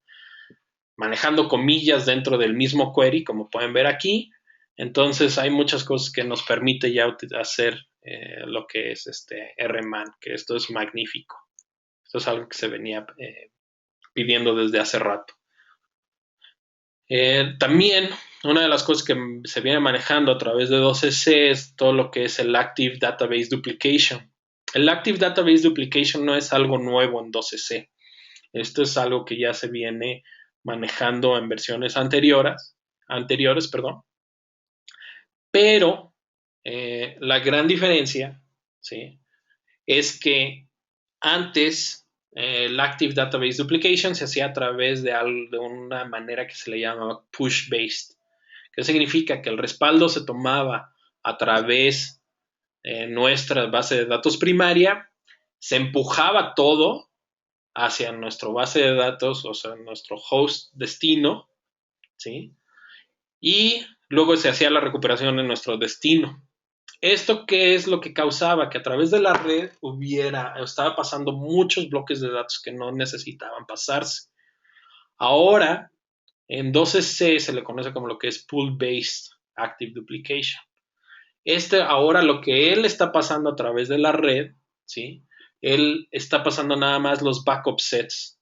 manejando comillas dentro del mismo query, como pueden ver aquí. Entonces hay muchas cosas que nos permite ya hacer lo que es RMAN, que esto es magnífico. Esto es algo que se venía pidiendo desde hace rato. También una de las cosas que se viene manejando a través de 12C es todo lo que es el Active Database Duplication. El Active Database Duplication no es algo nuevo en 12C. Esto es algo que ya se viene manejando en versiones anteriores, pero la gran diferencia, ¿sí?, es que antes el Active Database Duplication se hacía a través de una manera que se le llama push-based, que significa que el respaldo se tomaba a través de nuestra base de datos primaria, se empujaba todo hacia nuestra base de datos, o sea, nuestro host destino, ¿sí? Y luego se hacía la recuperación en nuestro destino. ¿Esto qué es lo que causaba? Que a través de la red estaba pasando muchos bloques de datos que no necesitaban pasarse. Ahora, en 12C se le conoce como lo que es Pool-Based Active Duplication. Ahora lo que él está pasando a través de la red, ¿sí?, él está pasando nada más los backup sets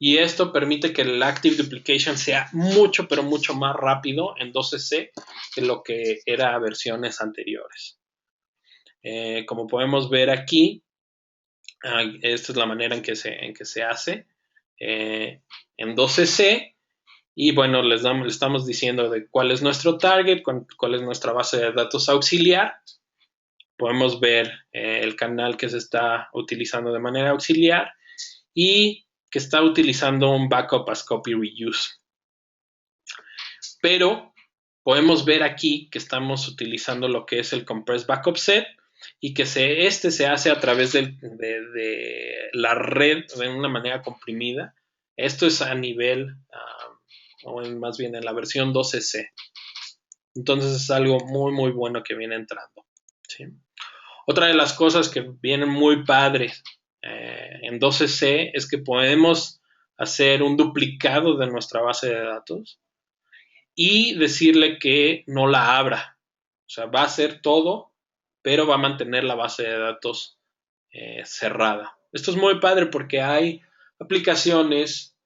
Y esto permite que el Active Duplication sea mucho, pero mucho más rápido en 12C que lo que era versiones anteriores. Como podemos ver aquí, esta es la manera en que se hace en 12C. Y bueno, le estamos diciendo de cuál es nuestro target, cuál es nuestra base de datos auxiliar. Podemos ver el canal que se está utilizando de manera auxiliar y que está utilizando un backup as copy reuse. Pero podemos ver aquí que estamos utilizando lo que es el compress backup set y que este se hace a través de la red de una manera comprimida. Esto es a nivel, o más bien en la versión 12C. Entonces es algo muy, muy bueno que viene entrando. ¿Sí? Otra de las cosas que vienen muy padres en 12C es que podemos hacer un duplicado de nuestra base de datos y decirle que no la abra. O sea, va a hacer todo, pero va a mantener la base de datos cerrada. Esto es muy padre porque hay aplicaciones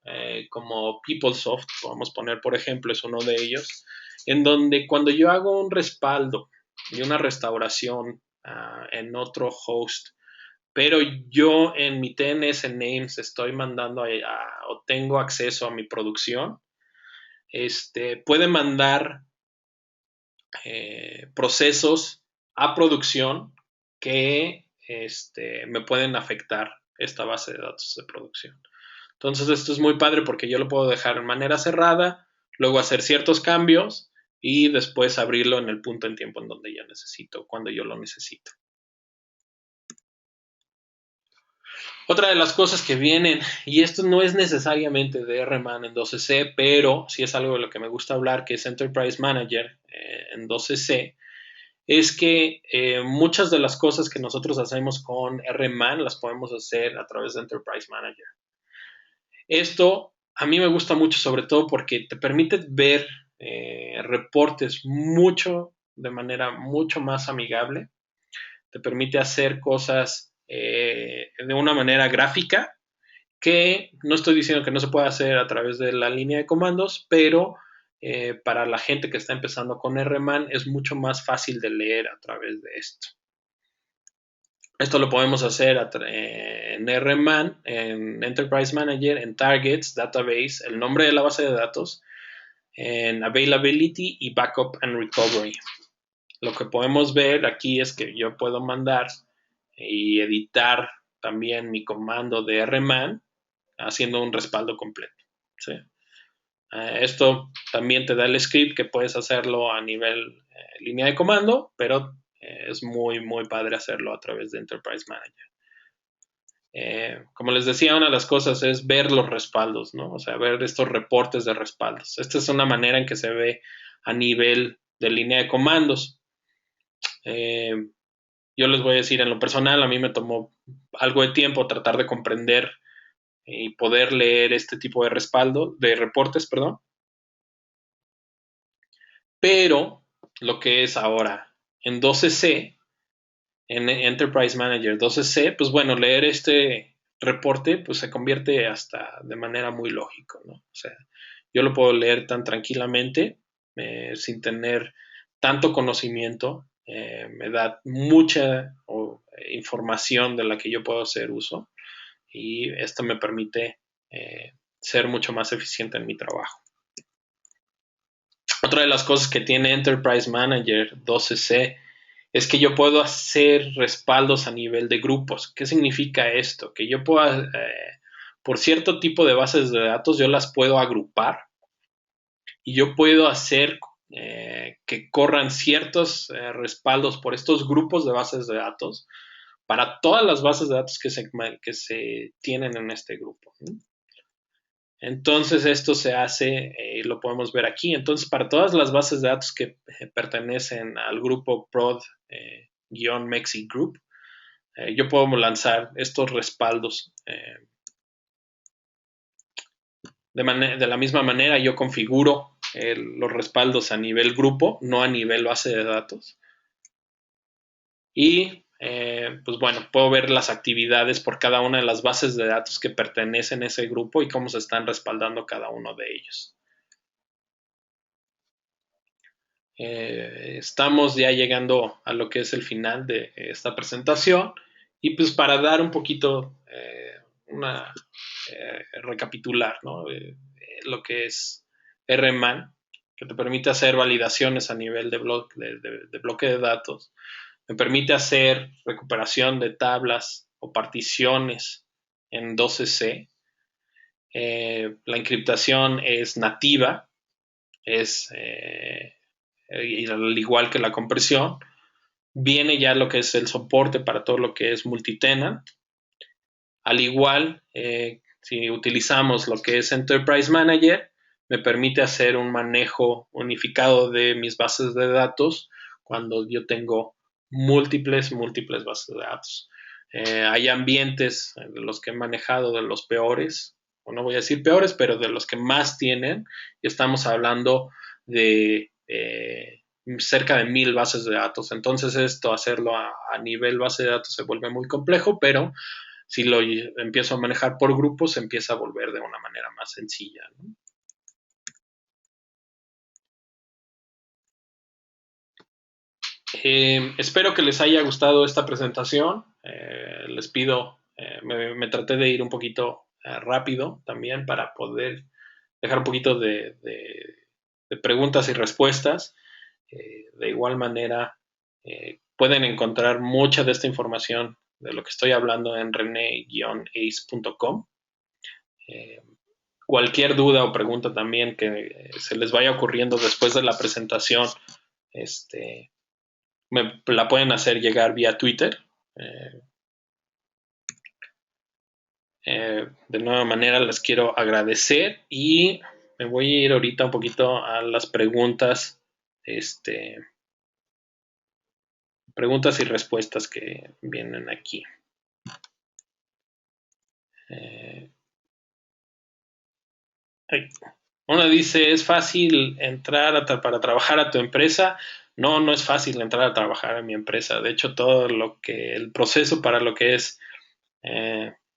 como PeopleSoft, podemos poner por ejemplo, es uno de ellos, en donde cuando yo hago un respaldo y una restauración en otro host, pero yo en mi TNS names estoy mandando o tengo acceso a mi producción, puede mandar procesos a producción que me pueden afectar esta base de datos de producción. Entonces esto es muy padre porque yo lo puedo dejar en manera cerrada, luego hacer ciertos cambios y después abrirlo en el punto en tiempo en donde yo necesito, cuando yo lo necesito. Otra de las cosas que vienen, y esto no es necesariamente de RMAN en 12C, pero sí es algo de lo que me gusta hablar, que es Enterprise Manager en 12C, es que muchas de las cosas que nosotros hacemos con RMAN las podemos hacer a través de Enterprise Manager. Esto a mí me gusta mucho, sobre todo porque te permite ver reportes de manera mucho más amigable, te permite hacer cosas de una manera gráfica, que no estoy diciendo que no se pueda hacer a través de la línea de comandos, pero para la gente que está empezando con RMAN es mucho más fácil de leer a través de esto. Esto lo podemos hacer en RMAN, en Enterprise Manager, en Targets, Database, el nombre de la base de datos, en Availability y Backup and Recovery. Lo que podemos ver aquí es que yo puedo mandar y editar también mi comando de RMAN haciendo un respaldo completo. ¿Sí? Esto también te da el script que puedes hacerlo a nivel línea de comando, pero es muy, muy padre hacerlo a través de Enterprise Manager. Como les decía, una de las cosas es ver los respaldos, ¿no? O sea, ver estos reportes de respaldos. Esta es una manera en que se ve a nivel de línea de comandos. Yo les voy a decir, en lo personal, a mí me tomó algo de tiempo tratar de comprender y poder leer este tipo de reportes, perdón. Pero lo que es ahora en 12C, en Enterprise Manager 12C, pues bueno, leer este reporte pues se convierte hasta de manera muy lógico, ¿no? O sea, yo lo puedo leer tan tranquilamente, sin tener tanto conocimiento, me da mucha información de la que yo puedo hacer uso y esto me permite ser mucho más eficiente en mi trabajo. Otra de las cosas que tiene Enterprise Manager 12C es que yo puedo hacer respaldos a nivel de grupos. ¿Qué significa esto? Que yo puedo, por cierto tipo de bases de datos, yo las puedo agrupar y yo puedo hacer que corran ciertos respaldos por estos grupos de bases de datos para todas las bases de datos que se tienen en este grupo, ¿sí? Entonces esto se hace, lo podemos ver aquí. Entonces para todas las bases de datos que pertenecen al grupo prod-mexi group, yo puedo lanzar estos respaldos. De la misma manera yo configuro los respaldos a nivel grupo, no a nivel base de datos. Y pues bueno, puedo ver las actividades por cada una de las bases de datos que pertenecen a ese grupo y cómo se están respaldando cada uno de ellos. Estamos ya llegando a lo que es el final de esta presentación y pues para dar un poquito recapitular, ¿no? Lo que es RMAN, que te permite hacer validaciones a nivel de bloque de datos, me permite hacer recuperación de tablas o particiones en 12C. La encriptación es nativa, al igual que la compresión. Viene ya lo que es el soporte para todo lo que es multitenant. Al igual, si utilizamos lo que es Enterprise Manager, me permite hacer un manejo unificado de mis bases de datos cuando yo tengo múltiples bases de datos. Hay ambientes de los que he manejado de los peores, o no voy a decir peores, pero de los que más tienen, y estamos hablando de cerca de 1000 bases de datos. Entonces esto, hacerlo a nivel base de datos se vuelve muy complejo, pero si lo empiezo a manejar por grupos, se empieza a volver de una manera más sencilla, ¿no? Espero que les haya gustado esta presentación. Les pido, me traté de ir un poquito rápido también para poder dejar un poquito de preguntas y respuestas. De igual manera, pueden encontrar mucha de esta información de lo que estoy hablando en rene-ace.com. Cualquier duda o pregunta también que se les vaya ocurriendo después de la presentación, me la pueden hacer llegar vía Twitter. De nueva manera les quiero agradecer y me voy a ir ahorita un poquito a las preguntas, preguntas y respuestas que vienen aquí. Una dice, ¿es fácil entrar para trabajar a tu empresa? No, no es fácil entrar a trabajar a mi empresa. De hecho, todo el proceso para lo que es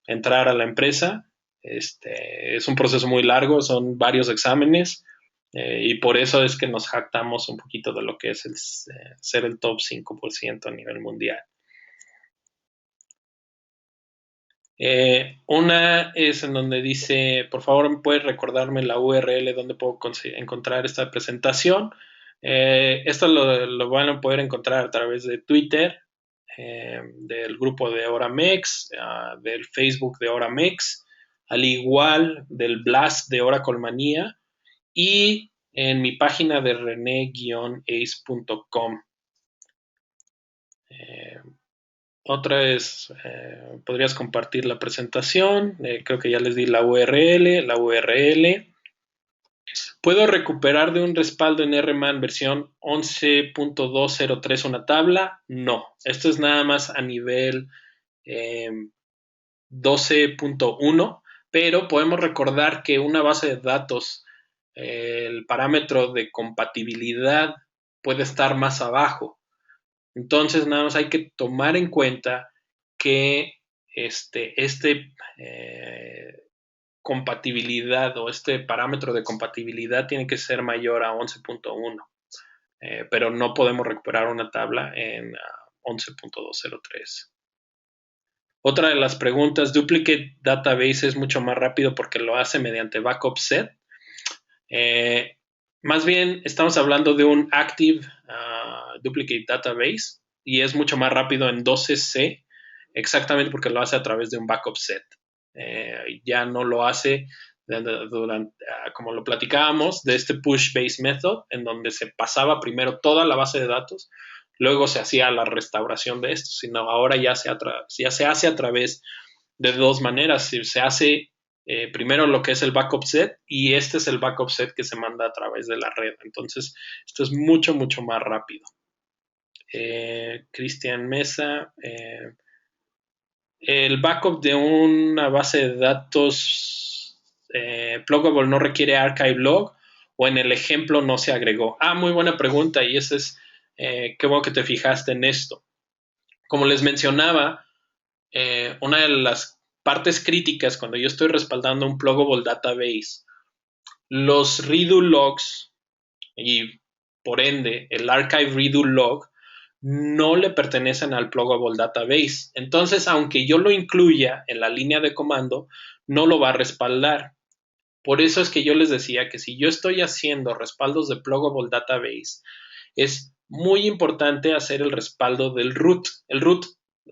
entrar a la empresa, es un proceso muy largo, son varios exámenes, y por eso es que nos jactamos un poquito de lo que es ser el top 5% a nivel mundial. Una es en donde dice, por favor, ¿puedes recordarme la URL donde puedo encontrar esta presentación? Esto lo van a poder encontrar a través de Twitter, del grupo de Oramex, del Facebook de Oramex, al igual del Blast de Oracle Manía y en mi página de rene-ace.com. Otra es, podrías compartir la presentación, creo que ya les di la URL. ¿Puedo recuperar de un respaldo en RMAN versión 11.203 una tabla? No, esto es nada más a nivel 12.1, pero podemos recordar que una base de datos, el parámetro de compatibilidad puede estar más abajo. Entonces, nada más hay que tomar en cuenta que compatibilidad o este parámetro de compatibilidad tiene que ser mayor a 11.1, pero no podemos recuperar una tabla en 11.203. Otra de las preguntas, Duplicate Database es mucho más rápido porque lo hace mediante backup set. Más bien estamos hablando de un Active Duplicate Database y es mucho más rápido en 12C, exactamente porque lo hace a través de un backup set. Ya no lo hace como lo platicábamos, de este push base method, en donde se pasaba primero toda la base de datos, luego se hacía la restauración de esto, sino ahora ya se hace a través de dos maneras. Se hace primero lo que es el backup set y este es el backup set que se manda a través de la red. Entonces, esto es mucho más rápido. Cristian Mesa, el backup de una base de datos pluggable no requiere archive log o en el ejemplo no se agregó. Muy buena pregunta y esa es, qué bueno que te fijaste en esto. Como les mencionaba, una de las partes críticas cuando yo estoy respaldando un pluggable database, los redo logs y por ende el archive redo log no le pertenecen al pluggable database. Entonces, aunque yo lo incluya en la línea de comando, no lo va a respaldar. Por eso es que yo les decía que si yo estoy haciendo respaldos de pluggable database, es muy importante hacer el respaldo del root. El root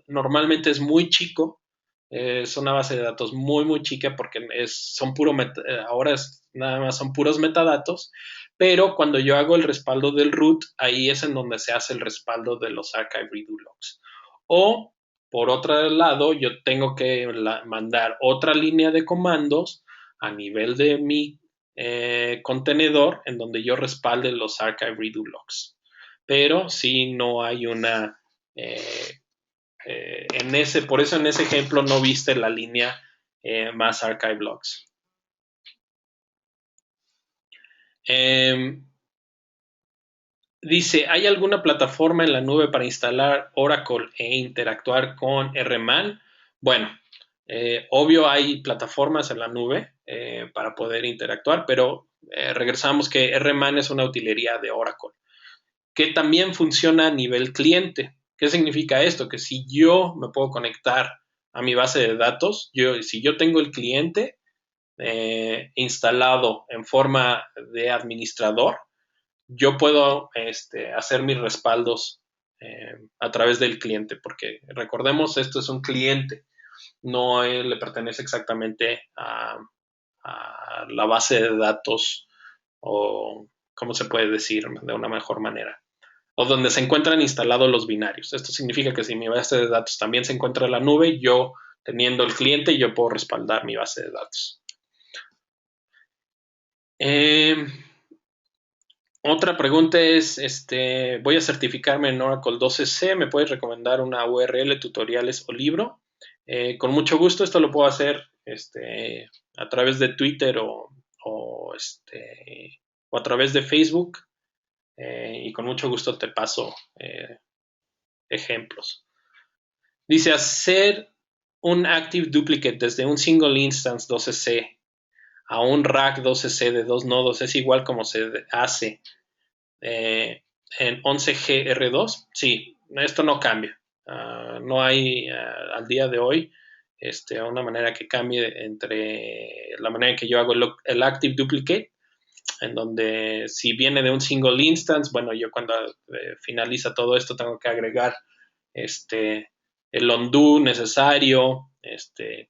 normalmente es muy chico, es una base de datos muy chica porque son ahora nada más son puros metadatos, pero cuando yo hago el respaldo del root, ahí es en donde se hace el respaldo de los archive redo logs. O por otro lado, yo tengo que mandar otra línea de comandos a nivel de mi contenedor en donde yo respalde los archive redo logs. Pero si no hay una por eso en ese ejemplo no viste la línea más archive logs. Dice, ¿hay alguna plataforma en la nube para instalar Oracle e interactuar con RMAN? Bueno, obvio hay plataformas en la nube para poder interactuar, pero regresamos que RMAN es una utilería de Oracle, que también funciona a nivel cliente. ¿Qué significa esto? Que si yo me puedo conectar a mi base de datos, si yo tengo el cliente instalado en forma de administrador, yo puedo hacer mis respaldos a través del cliente, porque recordemos, esto es un cliente, no le pertenece exactamente a la base de datos o, ¿cómo se puede decir de una mejor manera? O donde se encuentran instalados los binarios. Esto significa que si mi base de datos también se encuentra en la nube, yo teniendo el cliente, yo puedo respaldar mi base de datos. Otra pregunta es, voy a certificarme en Oracle 12c, ¿me puedes recomendar una URL, tutoriales o libro? Con mucho gusto, esto lo puedo hacer a través de Twitter o a través de Facebook y con mucho gusto te paso ejemplos. Dice, hacer un Active Duplicate desde un Single Instance 12c a un rack 12c de 2 nodos es igual como se hace en 11G-R2. Sí, esto no cambia. No hay al día de hoy una manera que cambie entre la manera en que yo hago el Active Duplicate, en donde si viene de un single instance, bueno, yo cuando finaliza todo esto tengo que agregar el undo necesario,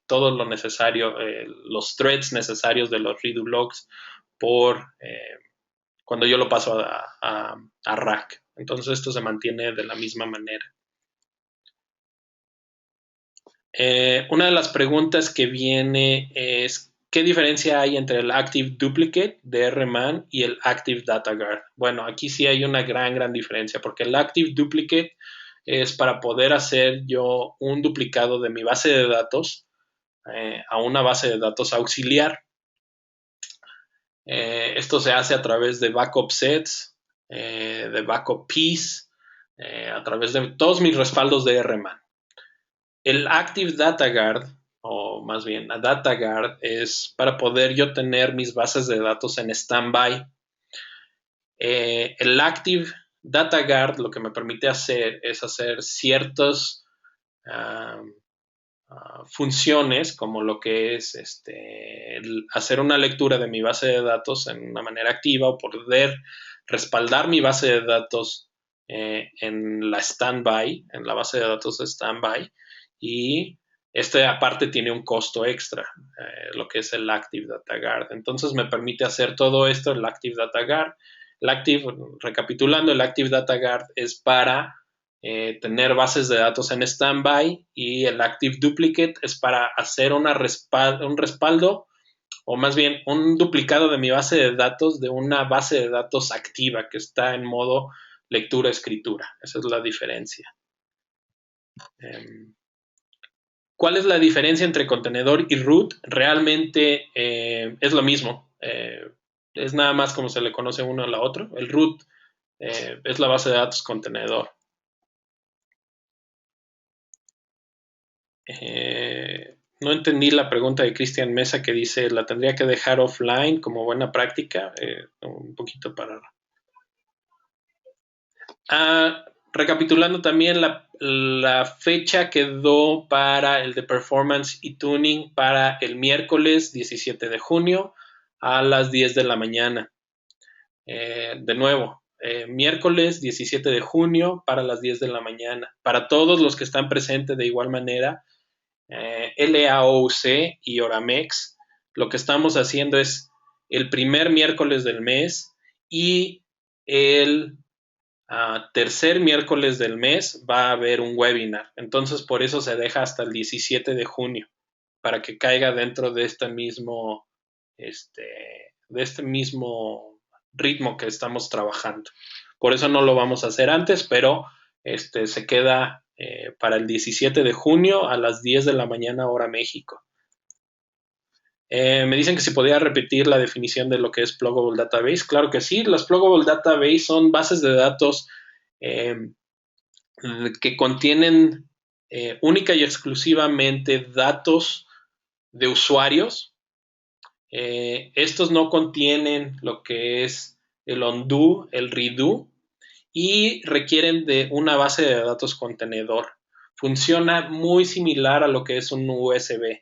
todo lo necesario, los threads necesarios de los redo logs cuando yo lo paso a rack. Entonces esto se mantiene de la misma manera. Una de las preguntas que viene es, ¿qué diferencia hay entre el Active Duplicate de RMAN y el Active Data Guard? Bueno, aquí sí hay una gran diferencia, porque el Active Duplicate es para poder hacer yo un duplicado de mi base de datos a una base de datos auxiliar. Esto se hace a través de backup sets, de backup keys, a través de todos mis respaldos de RMAN. El Active Data Guard, o más bien a Data Guard, es para poder yo tener mis bases de datos en standby. El Active Data Guard lo que me permite hacer es hacer ciertas funciones, como lo que es hacer una lectura de mi base de datos en una manera activa o poder respaldar mi base de datos en la standby, en la base de datos de standby, y aparte tiene un costo extra, lo que es el Active Data Guard. Entonces me permite hacer todo esto, el Active Data Guard. Recapitulando, el Active Data Guard es para tener bases de datos en standby, y el Active Duplicate es para hacer un respaldo, o más bien un duplicado de mi base de datos de una base de datos activa que está en modo lectura-escritura. Esa es la diferencia. ¿Cuál es la diferencia entre contenedor y root? Realmente es lo mismo. Es nada más como se le conoce uno a la otro. El root es la base de datos contenedor. No entendí la pregunta de Cristian Mesa que dice, ¿la tendría que dejar offline como buena práctica? Un poquito para... Recapitulando también, la fecha quedó para el de performance y tuning para el miércoles 17 de junio a las 10 de la mañana. De nuevo, miércoles 17 de junio para las 10 de la mañana. Para todos los que están presentes de igual manera, LAOC y Oramex, lo que estamos haciendo es el primer miércoles del mes y el tercer miércoles del mes va a haber un webinar. Entonces, por eso se deja hasta el 17 de junio, para que caiga dentro de de este mismo ritmo que estamos trabajando. Por eso no lo vamos a hacer antes, pero se queda para el 17 de junio a las 10 de la mañana hora México. Me dicen que si podía repetir la definición de lo que es Pluggable Database. Claro que sí, las Pluggable Database son bases de datos que contienen única y exclusivamente datos de usuarios. Estos no contienen lo que es el undo, el redo, y requieren de una base de datos contenedor. Funciona muy similar a lo que es un USB.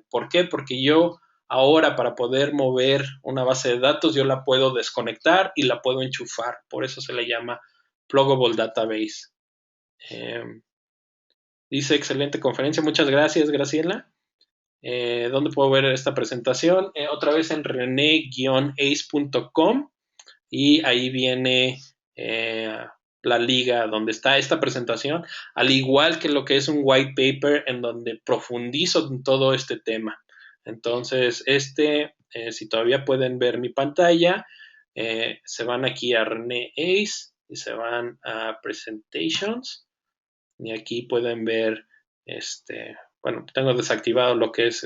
¿Por qué? Porque yo ahora para poder mover una base de datos yo la puedo desconectar y la puedo enchufar. Por eso se le llama Pluggable Database. Dice, excelente conferencia. Muchas gracias, Graciela. ¿Dónde puedo ver esta presentación? Otra vez en rene-ace.com y ahí viene la liga donde está esta presentación, al igual que lo que es un white paper en donde profundizo en todo este tema. Entonces, si todavía pueden ver mi pantalla, se van aquí a Rene Ace y se van a Presentations y aquí pueden ver bueno, tengo desactivado lo que es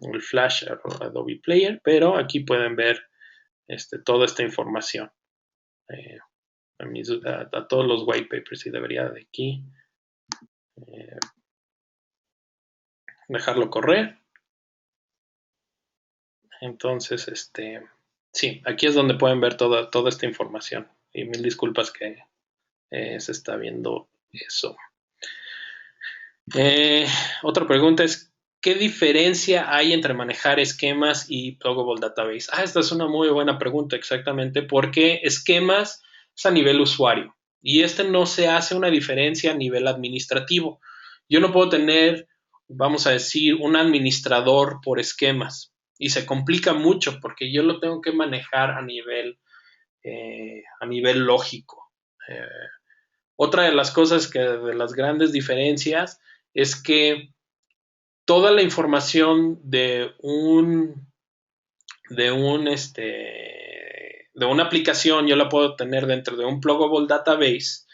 el Flash Adobe Player, pero aquí pueden ver toda esta información. A todos los white papers y debería de aquí dejarlo correr. Entonces, sí, aquí es donde pueden ver toda esta información. Y mil disculpas que se está viendo eso. Otra pregunta es, ¿qué diferencia hay entre manejar esquemas y Pluggable Database? Esta es una muy buena pregunta, exactamente, porque esquemas es a nivel usuario y no se hace una diferencia a nivel administrativo. Yo no puedo tener, vamos a decir, un administrador por esquemas y se complica mucho porque yo lo tengo que manejar a nivel lógico. Otra de las cosas de las grandes diferencias es que toda la información de una aplicación yo la puedo tener dentro de un Pluggable Database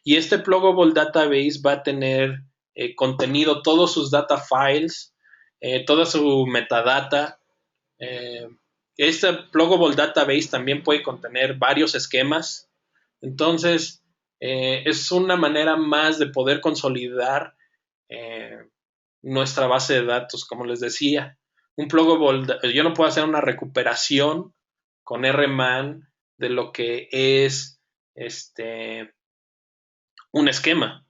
y este Pluggable Database va a tener contenido todos sus data files, toda su metadata. Este Pluggable Database también puede contener varios esquemas. Entonces, es una manera más de poder consolidar nuestra base de datos, como les decía. Un Pluggable, yo no puedo hacer una recuperación con RMAN de lo que es un esquema.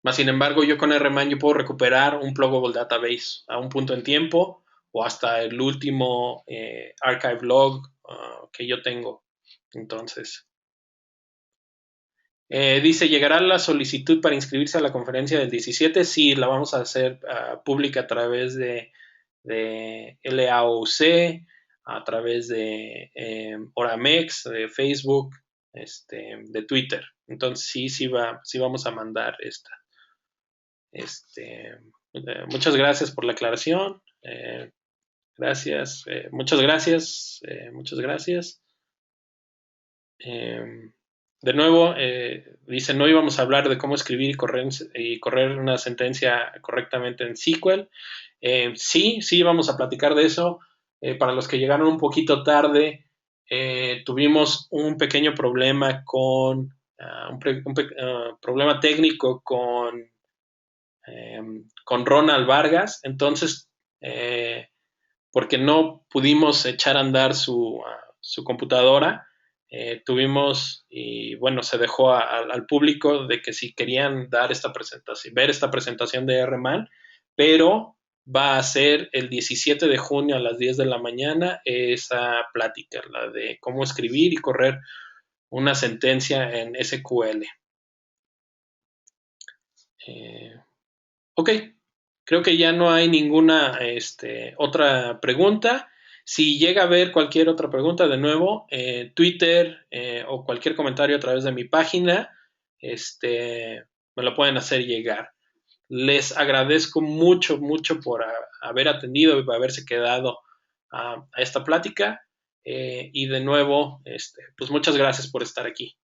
Más sin embargo, yo con RMAN yo puedo recuperar un Pluggable Database a un punto en tiempo o hasta el último archive log que yo tengo. Entonces, dice, ¿llegará la solicitud para inscribirse a la conferencia del 17? Sí, la vamos a hacer pública a través de LAOC, a través de Oramex, de Facebook, de Twitter. Entonces sí vamos a mandar esta. Muchas gracias por la aclaración. Gracias. Muchas gracias. Muchas gracias. De nuevo, dice, no íbamos a hablar de cómo escribir y correr una sentencia correctamente en SQL. Sí, vamos a platicar de eso. Para los que llegaron un poquito tarde, tuvimos un pequeño problema con un problema técnico con con Ronald Vargas. Entonces, porque no pudimos echar a andar su computadora, tuvimos, y bueno, se dejó al público de que si querían dar esta presentación, ver esta presentación de RMAN, pero va a ser el 17 de junio a las 10 de la mañana esa plática, la de cómo escribir y correr una sentencia en SQL. Ok, creo que ya no hay ninguna otra pregunta. Si llega a haber cualquier otra pregunta, de nuevo, Twitter o cualquier comentario a través de mi página, me lo pueden hacer llegar. Les agradezco mucho, mucho por haber atendido y por haberse quedado a esta plática. Y de nuevo, pues muchas gracias por estar aquí.